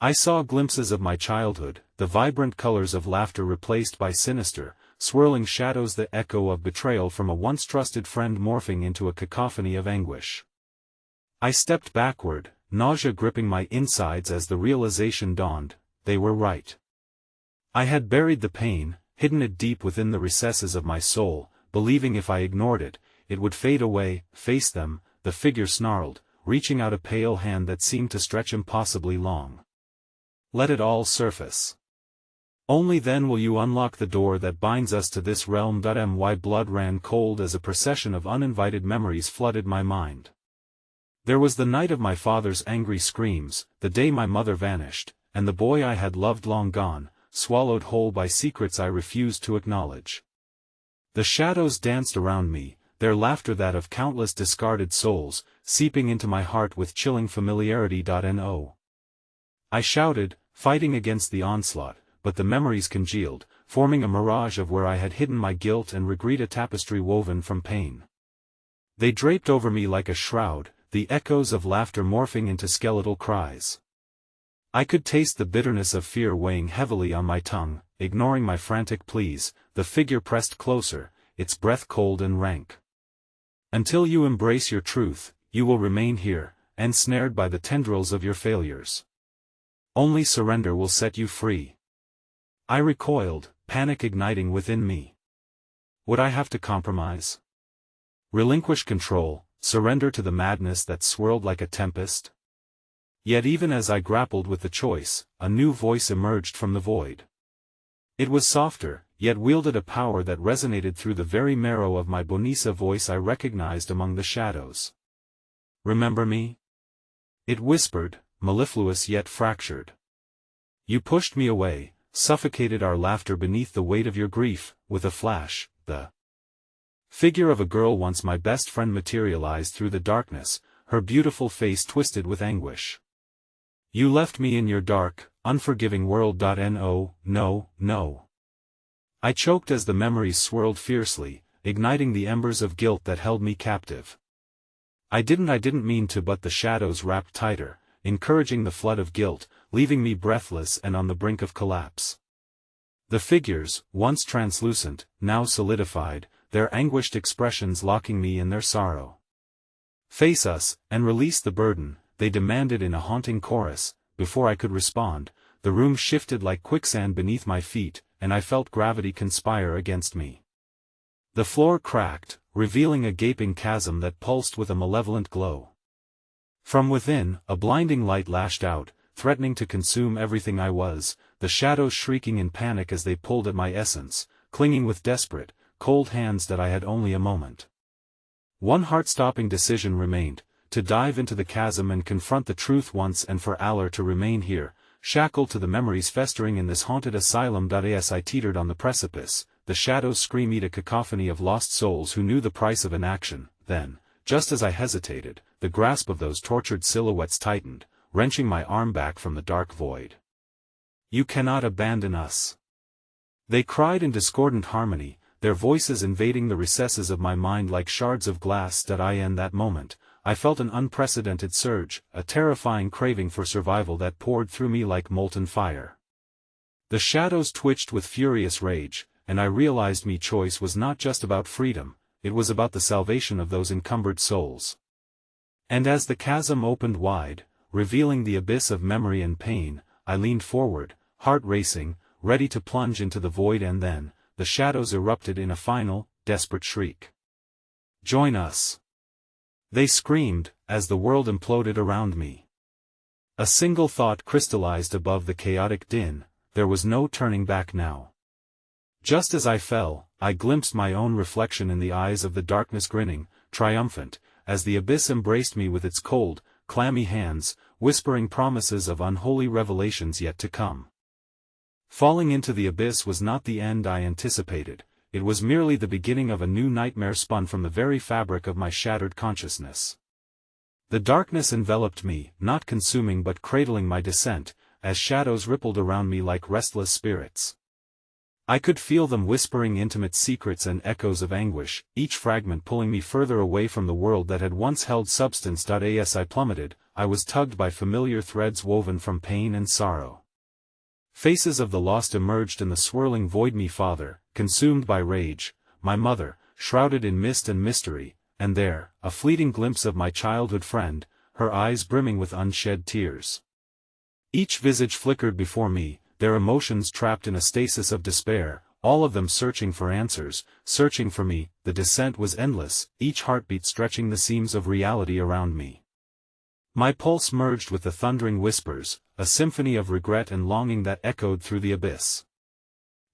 I saw glimpses of my childhood, the vibrant colors of laughter replaced by sinister, swirling shadows, the echo of betrayal from a once trusted friend morphing into a cacophony of anguish. I stepped backward, nausea gripping my insides as the realization dawned, they were right. I had buried the pain, hidden it deep within the recesses of my soul, believing if I ignored it, it would fade away. Face them, the figure snarled, reaching out a pale hand that seemed to stretch impossibly long. Let it all surface. Only then will you unlock the door that binds us to this realm. My blood ran cold as a procession of uninvited memories flooded my mind. There was the night of my father's angry screams, the day my mother vanished, and the boy I had loved long gone, swallowed whole by secrets I refused to acknowledge. The shadows danced around me, their laughter that of countless discarded souls, seeping into my heart with chilling familiarity. No. I shouted, fighting against the onslaught, but the memories congealed, forming a mirage of where I had hidden my guilt and regret, a tapestry woven from pain. They draped over me like a shroud, the echoes of laughter morphing into skeletal cries. I could taste the bitterness of fear weighing heavily on my tongue. Ignoring my frantic pleas, the figure pressed closer, its breath cold and rank. Until you embrace your truth, you will remain here, ensnared by the tendrils of your failures. Only surrender will set you free. I recoiled, panic igniting within me. Would I have to compromise? Relinquish control, surrender to the madness that swirled like a tempest? Yet even as I grappled with the choice, a new voice emerged from the void. It was softer, yet wielded a power that resonated through the very marrow of my Bonisa, voice I recognized among the shadows. Remember me? It whispered, mellifluous yet fractured. You pushed me away, suffocated our laughter beneath the weight of your grief. With a flash, the figure of a girl once my best friend materialized through the darkness, her beautiful face twisted with anguish. You left me in your dark, unforgiving world. No. I choked as the memories swirled fiercely, igniting the embers of guilt that held me captive. I didn't mean to, but the shadows wrapped tighter, encouraging the flood of guilt, leaving me breathless and on the brink of collapse. The figures, once translucent, now solidified, their anguished expressions locking me in their sorrow. Face us, and release the burden, they demanded in a haunting chorus. Before I could respond, the room shifted like quicksand beneath my feet, and I felt gravity conspire against me. The floor cracked, revealing a gaping chasm that pulsed with a malevolent glow. From within, a blinding light lashed out, threatening to consume everything I was, the shadows shrieking in panic as they pulled at my essence, clinging with desperate, cold hands that I had only a moment. One heart-stopping decision remained, to dive into the chasm and confront the truth once and for all, to remain here, shackled to the memories festering in this haunted asylum. As I teetered on the precipice, the shadows screamed, a cacophony of lost souls who knew the price of inaction. Then, just as I hesitated, the grasp of those tortured silhouettes tightened, wrenching my arm back from the dark void. "You cannot abandon us!" they cried in discordant harmony, their voices invading the recesses of my mind like shards of glass. In that moment, I felt an unprecedented surge, a terrifying craving for survival that poured through me like molten fire. The shadows twitched with furious rage, and I realized my choice was not just about freedom, it was about the salvation of those encumbered souls. And as the chasm opened wide, revealing the abyss of memory and pain, I leaned forward, heart racing, ready to plunge into the void. And then, the shadows erupted in a final, desperate shriek. "Join us!" they screamed, as the world imploded around me. A single thought crystallized above the chaotic din: there was no turning back now. Just as I fell, I glimpsed my own reflection in the eyes of the darkness, grinning, triumphant, as the abyss embraced me with its cold, clammy hands, whispering promises of unholy revelations yet to come. Falling into the abyss was not the end I anticipated, it was merely the beginning of a new nightmare spun from the very fabric of my shattered consciousness. The darkness enveloped me, not consuming but cradling my descent, as shadows rippled around me like restless spirits. I could feel them whispering intimate secrets and echoes of anguish, each fragment pulling me further away from the world that had once held substance. As I plummeted, I was tugged by familiar threads woven from pain and sorrow. Faces of the lost emerged in the swirling void: my father, consumed by rage, my mother, shrouded in mist and mystery, and there, a fleeting glimpse of my childhood friend, her eyes brimming with unshed tears. Each visage flickered before me, their emotions trapped in a stasis of despair, all of them searching for answers, searching for me. The descent was endless, each heartbeat stretching the seams of reality around me. My pulse merged with the thundering whispers, a symphony of regret and longing that echoed through the abyss.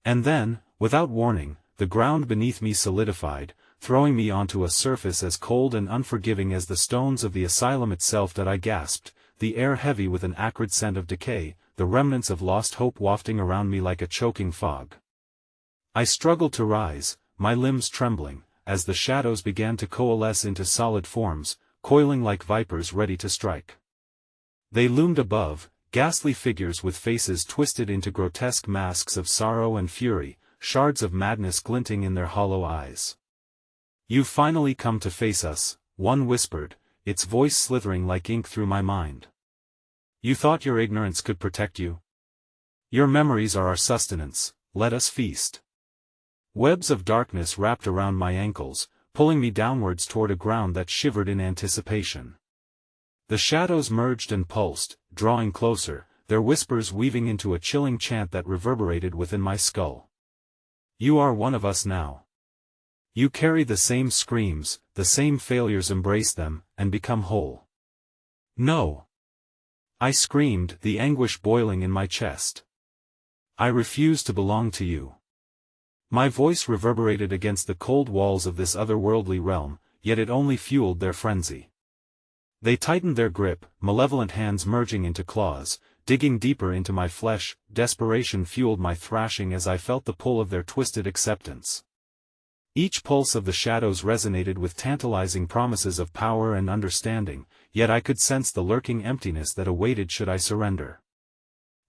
And then, without warning, the ground beneath me solidified, throwing me onto a surface as cold and unforgiving as the stones of the asylum itself. I gasped, the air heavy with an acrid scent of decay, the remnants of lost hope wafting around me like a choking fog. I struggled to rise, my limbs trembling, as the shadows began to coalesce into solid forms, coiling like vipers ready to strike. They loomed above, ghastly figures with faces twisted into grotesque masks of sorrow and fury, shards of madness glinting in their hollow eyes. "You've finally come to face us," one whispered, its voice slithering like ink through my mind. "You thought your ignorance could protect you? Your memories are our sustenance, let us feast." Webs of darkness wrapped around my ankles, pulling me downwards toward a ground that shivered in anticipation. The shadows merged and pulsed, drawing closer, their whispers weaving into a chilling chant that reverberated within my skull. "You are one of us now. You carry the same screams, the same failures, embrace them, and become whole." "No!" I screamed, the anguish boiling in my chest. "I refuse to belong to you." My voice reverberated against the cold walls of this otherworldly realm, yet it only fueled their frenzy. They tightened their grip, malevolent hands merging into claws, digging deeper into my flesh. Desperation fueled my thrashing as I felt the pull of their twisted acceptance. Each pulse of the shadows resonated with tantalizing promises of power and understanding, yet I could sense the lurking emptiness that awaited should I surrender.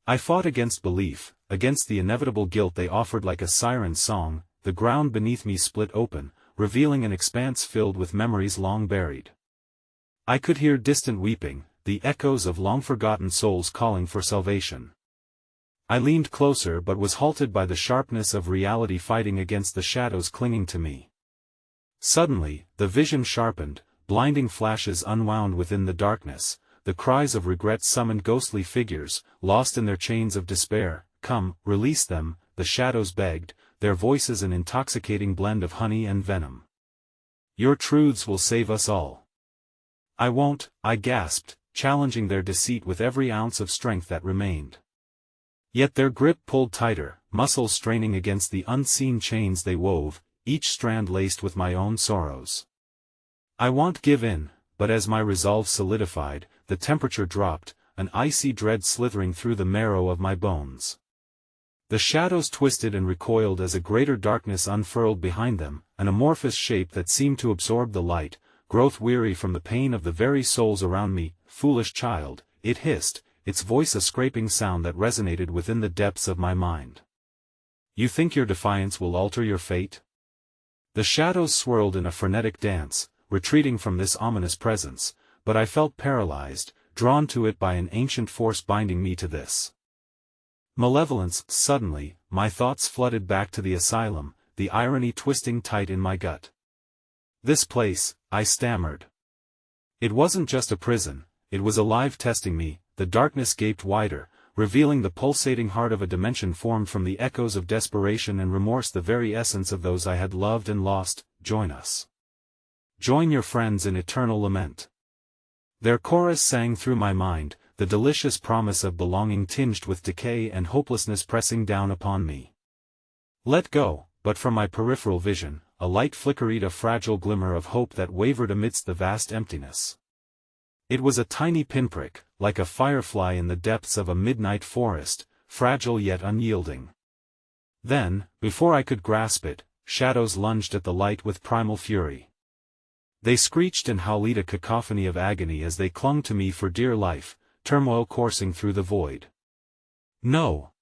I fought against belief, against the inevitable guilt they offered like a siren's song. The ground beneath me split open, revealing an expanse filled with memories long buried. I could hear distant weeping, the echoes of long-forgotten souls calling for salvation. I leaned closer but was halted by the sharpness of reality fighting against the shadows clinging to me. Suddenly, the vision sharpened, blinding flashes unwound within the darkness, the cries of regret summoned ghostly figures, lost in their chains of despair. "Come, release them," the shadows begged, their voices an intoxicating blend of honey and venom. "Your truths will save us all." "I won't," I gasped, challenging their deceit with every ounce of strength that remained. Yet their grip pulled tighter, muscles straining against the unseen chains they wove, each strand laced with my own sorrows. "I won't give in," but as my resolve solidified, the temperature dropped, an icy dread slithering through the marrow of my bones. The shadows twisted and recoiled as a greater darkness unfurled behind them, an amorphous shape that seemed to absorb the light, growth weary from the pain of the very souls around me. "Foolish child," it hissed, its voice a scraping sound that resonated within the depths of my mind. "You think your defiance will alter your fate?" The shadows swirled in a frenetic dance, retreating from this ominous presence, but I felt paralyzed, drawn to it by an ancient force binding me to this malevolence. Suddenly, my thoughts flooded back to the asylum, the irony twisting tight in my gut. "This place," I stammered. "It wasn't just a prison, it was alive, testing me." The darkness gaped wider, revealing the pulsating heart of a dimension formed from the echoes of desperation and remorse, the very essence of those I had loved and lost. "Join us. Join your friends in eternal lament." Their chorus sang through my mind, the delicious promise of belonging tinged with decay and hopelessness pressing down upon me. Let go, but from my peripheral vision, a light flickered, a fragile glimmer of hope that wavered amidst the vast emptiness. It was a tiny pinprick, like a firefly in the depths of a midnight forest, fragile yet unyielding. Then, before I could grasp it, shadows lunged at the light with primal fury. They screeched and howled, a cacophony of agony as they clung to me for dear life, turmoil coursing through the void. "No!"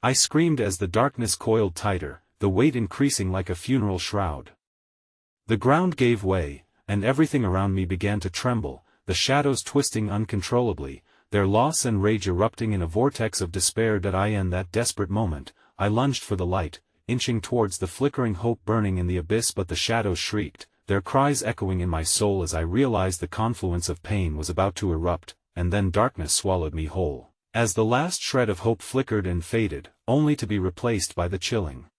I screamed as the darkness coiled tighter, the weight increasing like a funeral shroud. The ground gave way, and everything around me began to tremble, the shadows twisting uncontrollably, their loss and rage erupting in a vortex of despair. In that desperate moment, I lunged for the light, inching towards the flickering hope burning in the abyss, but the shadows shrieked, their cries echoing in my soul as I realized the confluence of pain was about to erupt, and then darkness swallowed me whole, as the last shred of hope flickered and faded, only to be replaced by the chilling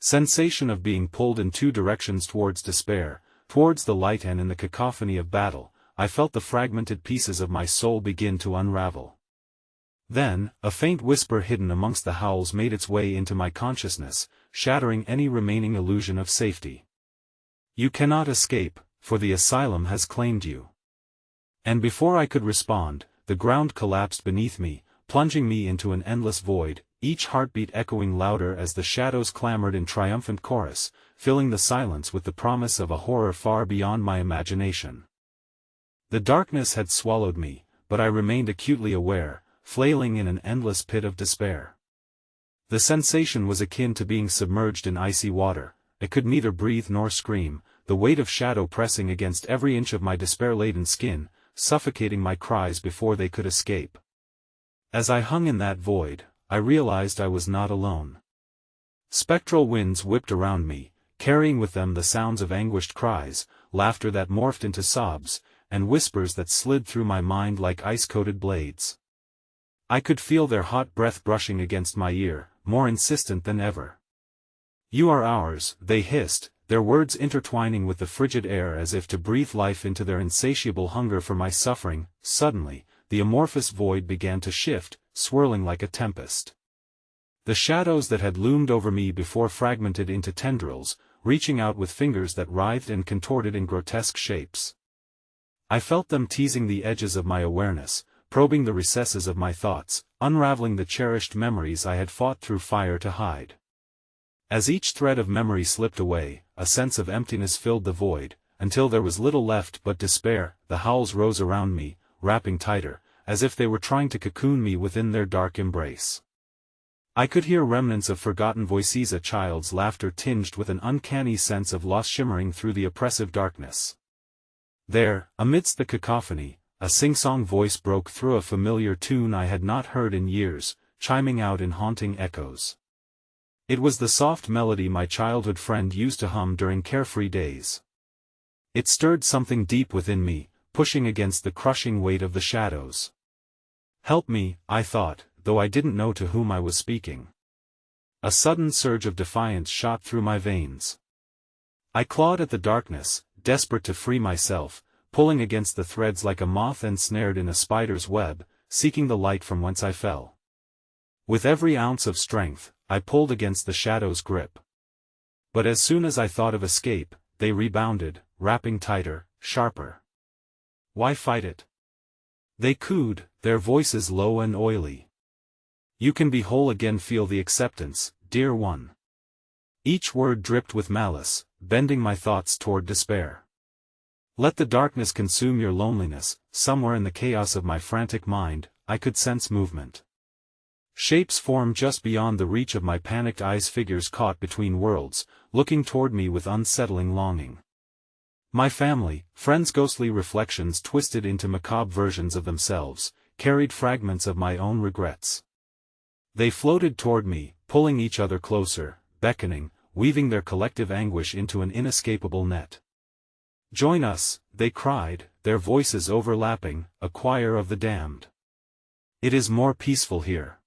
sensation of being pulled in two directions, towards despair, towards the light, and in the cacophony of battle, I felt the fragmented pieces of my soul begin to unravel. Then, a faint whisper hidden amongst the howls made its way into my consciousness, shattering any remaining illusion of safety. "You cannot escape, for the asylum has claimed you." And before I could respond, the ground collapsed beneath me, plunging me into an endless void, each heartbeat echoing louder as the shadows clamored in triumphant chorus, filling the silence with the promise of a horror far beyond my imagination. The darkness had swallowed me, but I remained acutely aware, flailing in an endless pit of despair. The sensation was akin to being submerged in icy water. I could neither breathe nor scream, the weight of shadow pressing against every inch of my despair-laden skin, suffocating my cries before they could escape. As I hung in that void, I realized I was not alone. Spectral winds whipped around me, carrying with them the sounds of anguished cries, laughter that morphed into sobs, and whispers that slid through my mind like ice-coated blades. I could feel their hot breath brushing against my ear, more insistent than ever. "You are ours," they hissed, their words intertwining with the frigid air as if to breathe life into their insatiable hunger for my suffering. Suddenly, the amorphous void began to shift, swirling like a tempest. The shadows that had loomed over me before fragmented into tendrils, reaching out with fingers that writhed and contorted in grotesque shapes. I felt them teasing the edges of my awareness, probing the recesses of my thoughts, unraveling the cherished memories I had fought through fire to hide. As each thread of memory slipped away, a sense of emptiness filled the void, until there was little left but despair. The howls rose around me, wrapping tighter, as if they were trying to cocoon me within their dark embrace. I could hear remnants of forgotten voices, a child's laughter tinged with an uncanny sense of loss shimmering through the oppressive darkness. There, amidst the cacophony, a sing-song voice broke through, a familiar tune I had not heard in years, chiming out in haunting echoes. It was the soft melody my childhood friend used to hum during carefree days. It stirred something deep within me, pushing against the crushing weight of the shadows. Help me, I thought, though I didn't know to whom I was speaking. A sudden surge of defiance shot through my veins. I clawed at the darkness, desperate to free myself, pulling against the threads like a moth ensnared in a spider's web, seeking the light from whence I fell. With every ounce of strength, I pulled against the shadow's grip. But as soon as I thought of escape, they rebounded, wrapping tighter, sharper. Why fight it? They cooed, their voices low and oily. You can be whole again, feel the acceptance, dear one. Each word dripped with malice, bending my thoughts toward despair. Let the darkness consume your loneliness. Somewhere in the chaos of my frantic mind, I could sense movement. Shapes formed just beyond the reach of my panicked eyes, figures caught between worlds, looking toward me with unsettling longing. My family, friends, ghostly reflections twisted into macabre versions of themselves, carried fragments of my own regrets. They floated toward me, pulling each other closer, beckoning, weaving their collective anguish into an inescapable net. Join us, they cried, their voices overlapping, a choir of the damned. It is more peaceful here.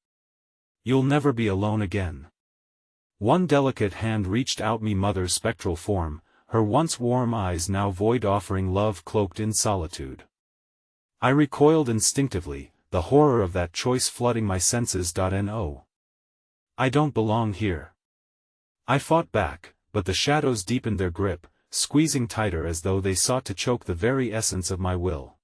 You'll never be alone again. One delicate hand reached out me mother's spectral form, her once warm eyes now void, offering love cloaked in solitude. I recoiled instinctively, the horror of that choice flooding my senses. No. I don't belong here. I fought back, but the shadows deepened their grip, squeezing tighter as though they sought to choke the very essence of my will.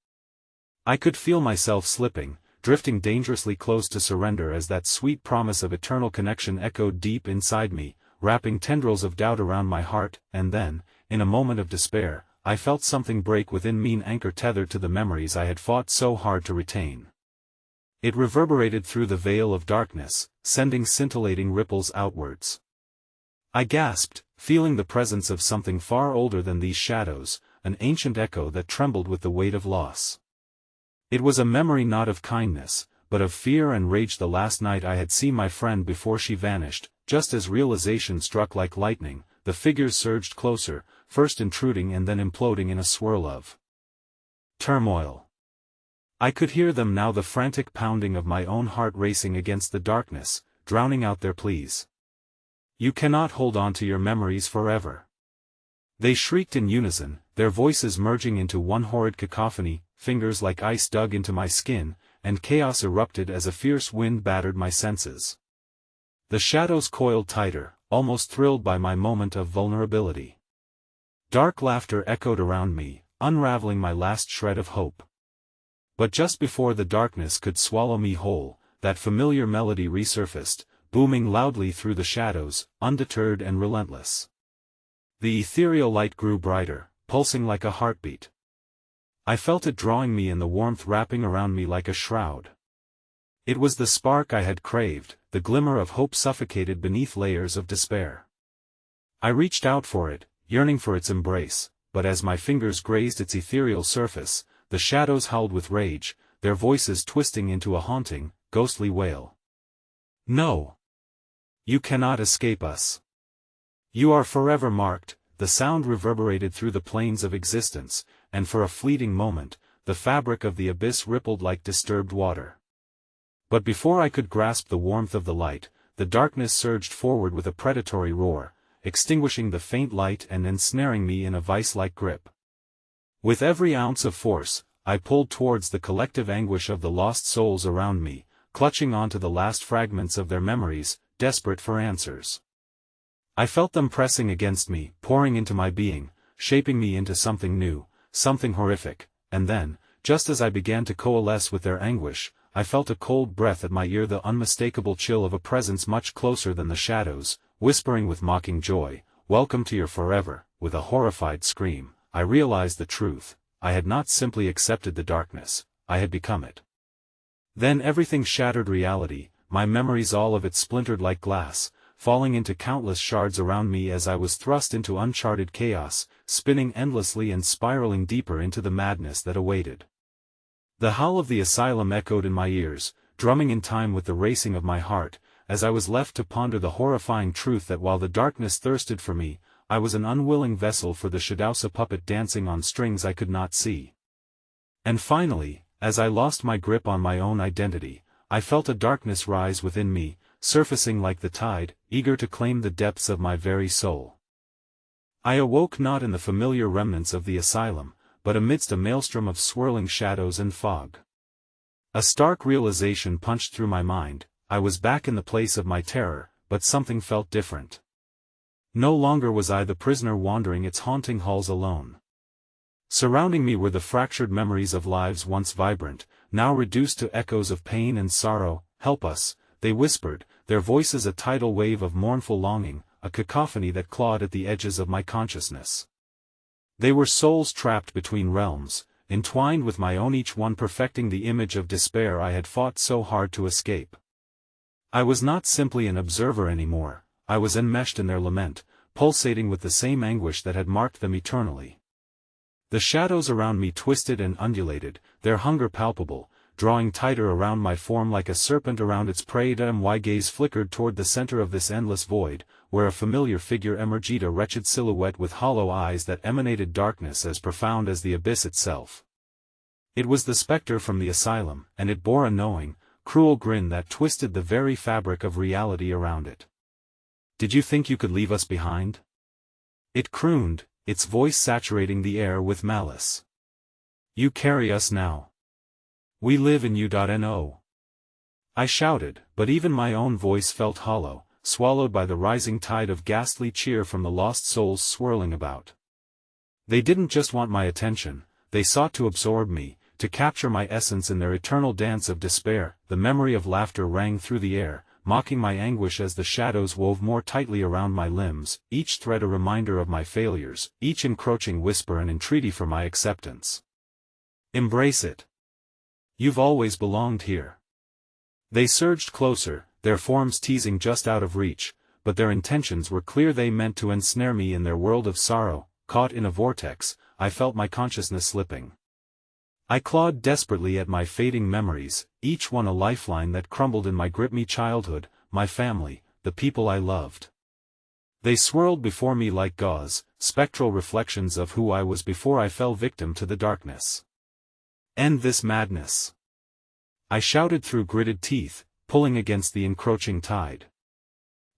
I could feel myself slipping, drifting dangerously close to surrender as that sweet promise of eternal connection echoed deep inside me, wrapping tendrils of doubt around my heart. And then, in a moment of despair, I felt something break within me, an anchor tethered to the memories I had fought so hard to retain. It reverberated through the veil of darkness, sending scintillating ripples outwards. I gasped, feeling the presence of something far older than these shadows, an ancient echo that trembled with the weight of loss. It was a memory not of kindness, but of fear and rage. The last night I had seen my friend before she vanished. Just as realization struck like lightning, the figures surged closer, first intruding and then imploding in a swirl of turmoil. I could hear them now, the frantic pounding of my own heart racing against the darkness, drowning out their pleas. You cannot hold on to your memories forever. They shrieked in unison, their voices merging into one horrid cacophony. Fingers like ice dug into my skin, and chaos erupted as a fierce wind battered my senses. The shadows coiled tighter, almost thrilled by my moment of vulnerability. Dark laughter echoed around me, unraveling my last shred of hope. But just before the darkness could swallow me whole, that familiar melody resurfaced, booming loudly through the shadows, undeterred and relentless. The ethereal light grew brighter, pulsing like a heartbeat. I felt it drawing me in, the warmth wrapping around me like a shroud. It was the spark I had craved, the glimmer of hope suffocated beneath layers of despair. I reached out for it, yearning for its embrace, but as my fingers grazed its ethereal surface, the shadows howled with rage, their voices twisting into a haunting, ghostly wail. No! You cannot escape us. You are forever marked. The sound reverberated through the plains of existence, and for a fleeting moment, the fabric of the abyss rippled like disturbed water. But before I could grasp the warmth of the light, the darkness surged forward with a predatory roar, extinguishing the faint light and ensnaring me in a vice-like grip. With every ounce of force, I pulled towards the collective anguish of the lost souls around me, clutching onto the last fragments of their memories, desperate for answers. I felt them pressing against me, pouring into my being, shaping me into something new, something horrific. And then, just as I began to coalesce with their anguish, I felt a cold breath at my ear, the unmistakable chill of a presence much closer than the shadows, whispering with mocking joy, "Welcome to your forever." With a horrified scream, I realized the truth. I had not simply accepted the darkness, I had become it. Then everything shattered: reality, my memories, all of it splintered like glass, falling into countless shards around me as I was thrust into uncharted chaos, spinning endlessly and spiraling deeper into the madness that awaited. The howl of the asylum echoed in my ears, drumming in time with the racing of my heart, as I was left to ponder the horrifying truth that while the darkness thirsted for me, I was an unwilling vessel for the Shadowsa puppet dancing on strings I could not see. And finally, as I lost my grip on my own identity, I felt a darkness rise within me, surfacing like the tide, eager to claim the depths of my very soul. I awoke not in the familiar remnants of the asylum, but amidst a maelstrom of swirling shadows and fog. A stark realization punched through my mind. I was back in the place of my terror, but something felt different. No longer was I the prisoner wandering its haunting halls alone. Surrounding me were the fractured memories of lives once vibrant, now reduced to echoes of pain and sorrow. "Help us," they whispered, their voices a tidal wave of mournful longing, a cacophony that clawed at the edges of my consciousness. They were souls trapped between realms, entwined with my own, each one perfecting the image of despair I had fought so hard to escape. I was not simply an observer anymore, I was enmeshed in their lament, pulsating with the same anguish that had marked them eternally. The shadows around me twisted and undulated, their hunger palpable, drawing tighter around my form like a serpent around its prey. My gaze flickered toward the center of this endless void, where a familiar figure emerged, a wretched silhouette with hollow eyes that emanated darkness as profound as the abyss itself. It was the specter from the asylum, and it bore a knowing, cruel grin that twisted the very fabric of reality around it. "Did you think you could leave us behind?" it crooned, its voice saturating the air with malice. "You carry us now. We live in you." I shouted, but even my own voice felt hollow, swallowed by the rising tide of ghastly cheer from the lost souls swirling about. They didn't just want my attention, they sought to absorb me, to capture my essence in their eternal dance of despair. The memory of laughter rang through the air, mocking my anguish as the shadows wove more tightly around my limbs, each thread a reminder of my failures, each encroaching whisper an entreaty for my acceptance. "Embrace it. You've always belonged here." They surged closer, their forms teasing just out of reach, but their intentions were clear. They meant to ensnare me in their world of sorrow. Caught in a vortex, I felt my consciousness slipping. I clawed desperately at my fading memories, each one a lifeline that crumbled in my grip. My childhood, my family, the people I loved. They swirled before me like gauze, spectral reflections of who I was before I fell victim to the darkness. "End this madness!" I shouted through gritted teeth, pulling against the encroaching tide.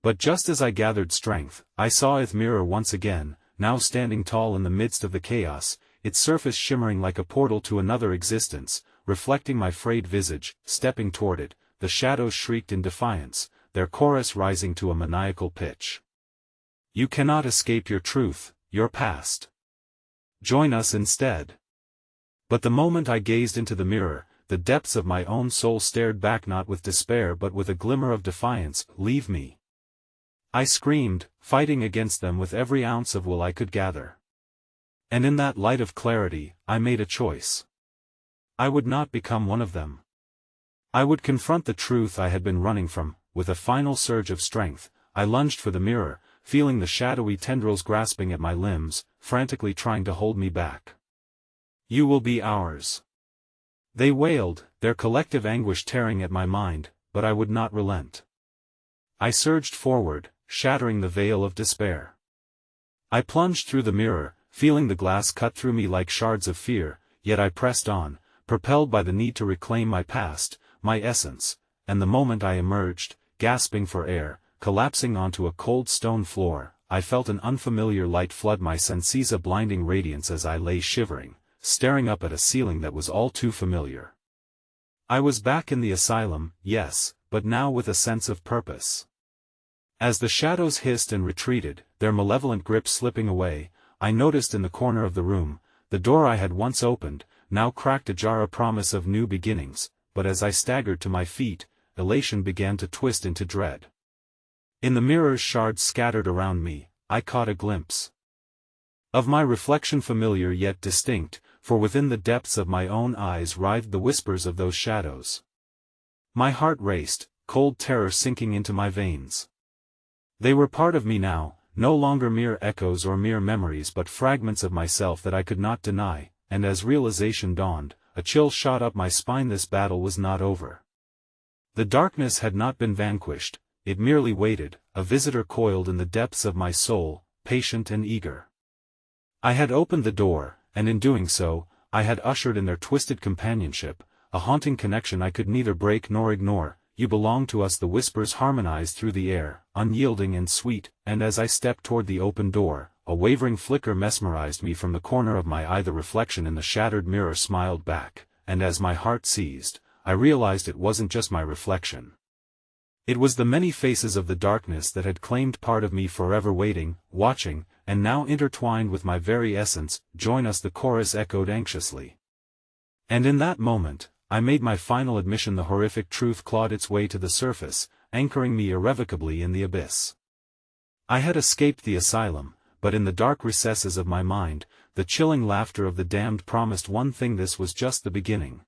But just as I gathered strength, I saw its mirror once again, now standing tall in the midst of the chaos, its surface shimmering like a portal to another existence, reflecting my frayed visage. Stepping toward it, the shadows shrieked in defiance, their chorus rising to a maniacal pitch. "You cannot escape your truth, your past. Join us instead." But the moment I gazed into the mirror, the depths of my own soul stared back, not with despair but with a glimmer of defiance. "Leave me!" I screamed, fighting against them with every ounce of will I could gather. And in that light of clarity, I made a choice. I would not become one of them. I would confront the truth I had been running from. With a final surge of strength, I lunged for the mirror, feeling the shadowy tendrils grasping at my limbs, frantically trying to hold me back. "You will be ours," they wailed, their collective anguish tearing at my mind, but I would not relent. I surged forward, shattering the veil of despair. I plunged through the mirror, feeling the glass cut through me like shards of fear, yet I pressed on, propelled by the need to reclaim my past, my essence, and the moment I emerged, gasping for air, collapsing onto a cold stone floor, I felt an unfamiliar light flood my senses, a blinding radiance as I lay shivering, staring up at a ceiling that was all too familiar. I was back in the asylum, yes, but now with a sense of purpose. As the shadows hissed and retreated, their malevolent grip slipping away, I noticed in the corner of the room, the door I had once opened, now cracked ajar, a promise of new beginnings. But as I staggered to my feet, elation began to twist into dread. In the mirror's shards scattered around me, I caught a glimpse of my reflection, familiar yet distinct, for within the depths of my own eyes writhed the whispers of those shadows. My heart raced, cold terror sinking into my veins. They were part of me now, no longer mere echoes or mere memories but fragments of myself that I could not deny, and as realization dawned, a chill shot up my spine. This battle was not over. The darkness had not been vanquished, it merely waited, a visitor coiled in the depths of my soul, patient and eager. I had opened the door, and in doing so, I had ushered in their twisted companionship, a haunting connection I could neither break nor ignore. you belong to us. The whispers harmonized through the air, unyielding and sweet, and as I stepped toward the open door, a wavering flicker mesmerized me from the corner of my eye. The reflection in the shattered mirror smiled back, and as my heart seized, I realized it wasn't just my reflection. It was the many faces of the darkness that had claimed part of me, forever waiting, watching, and now intertwined with my very essence. Join us, the chorus echoed anxiously. And in that moment, I made my final admission. The horrific truth clawed its way to the surface, anchoring me irrevocably in the abyss. I had escaped the asylum, but in the dark recesses of my mind, the chilling laughter of the damned promised one thing: this was just the beginning.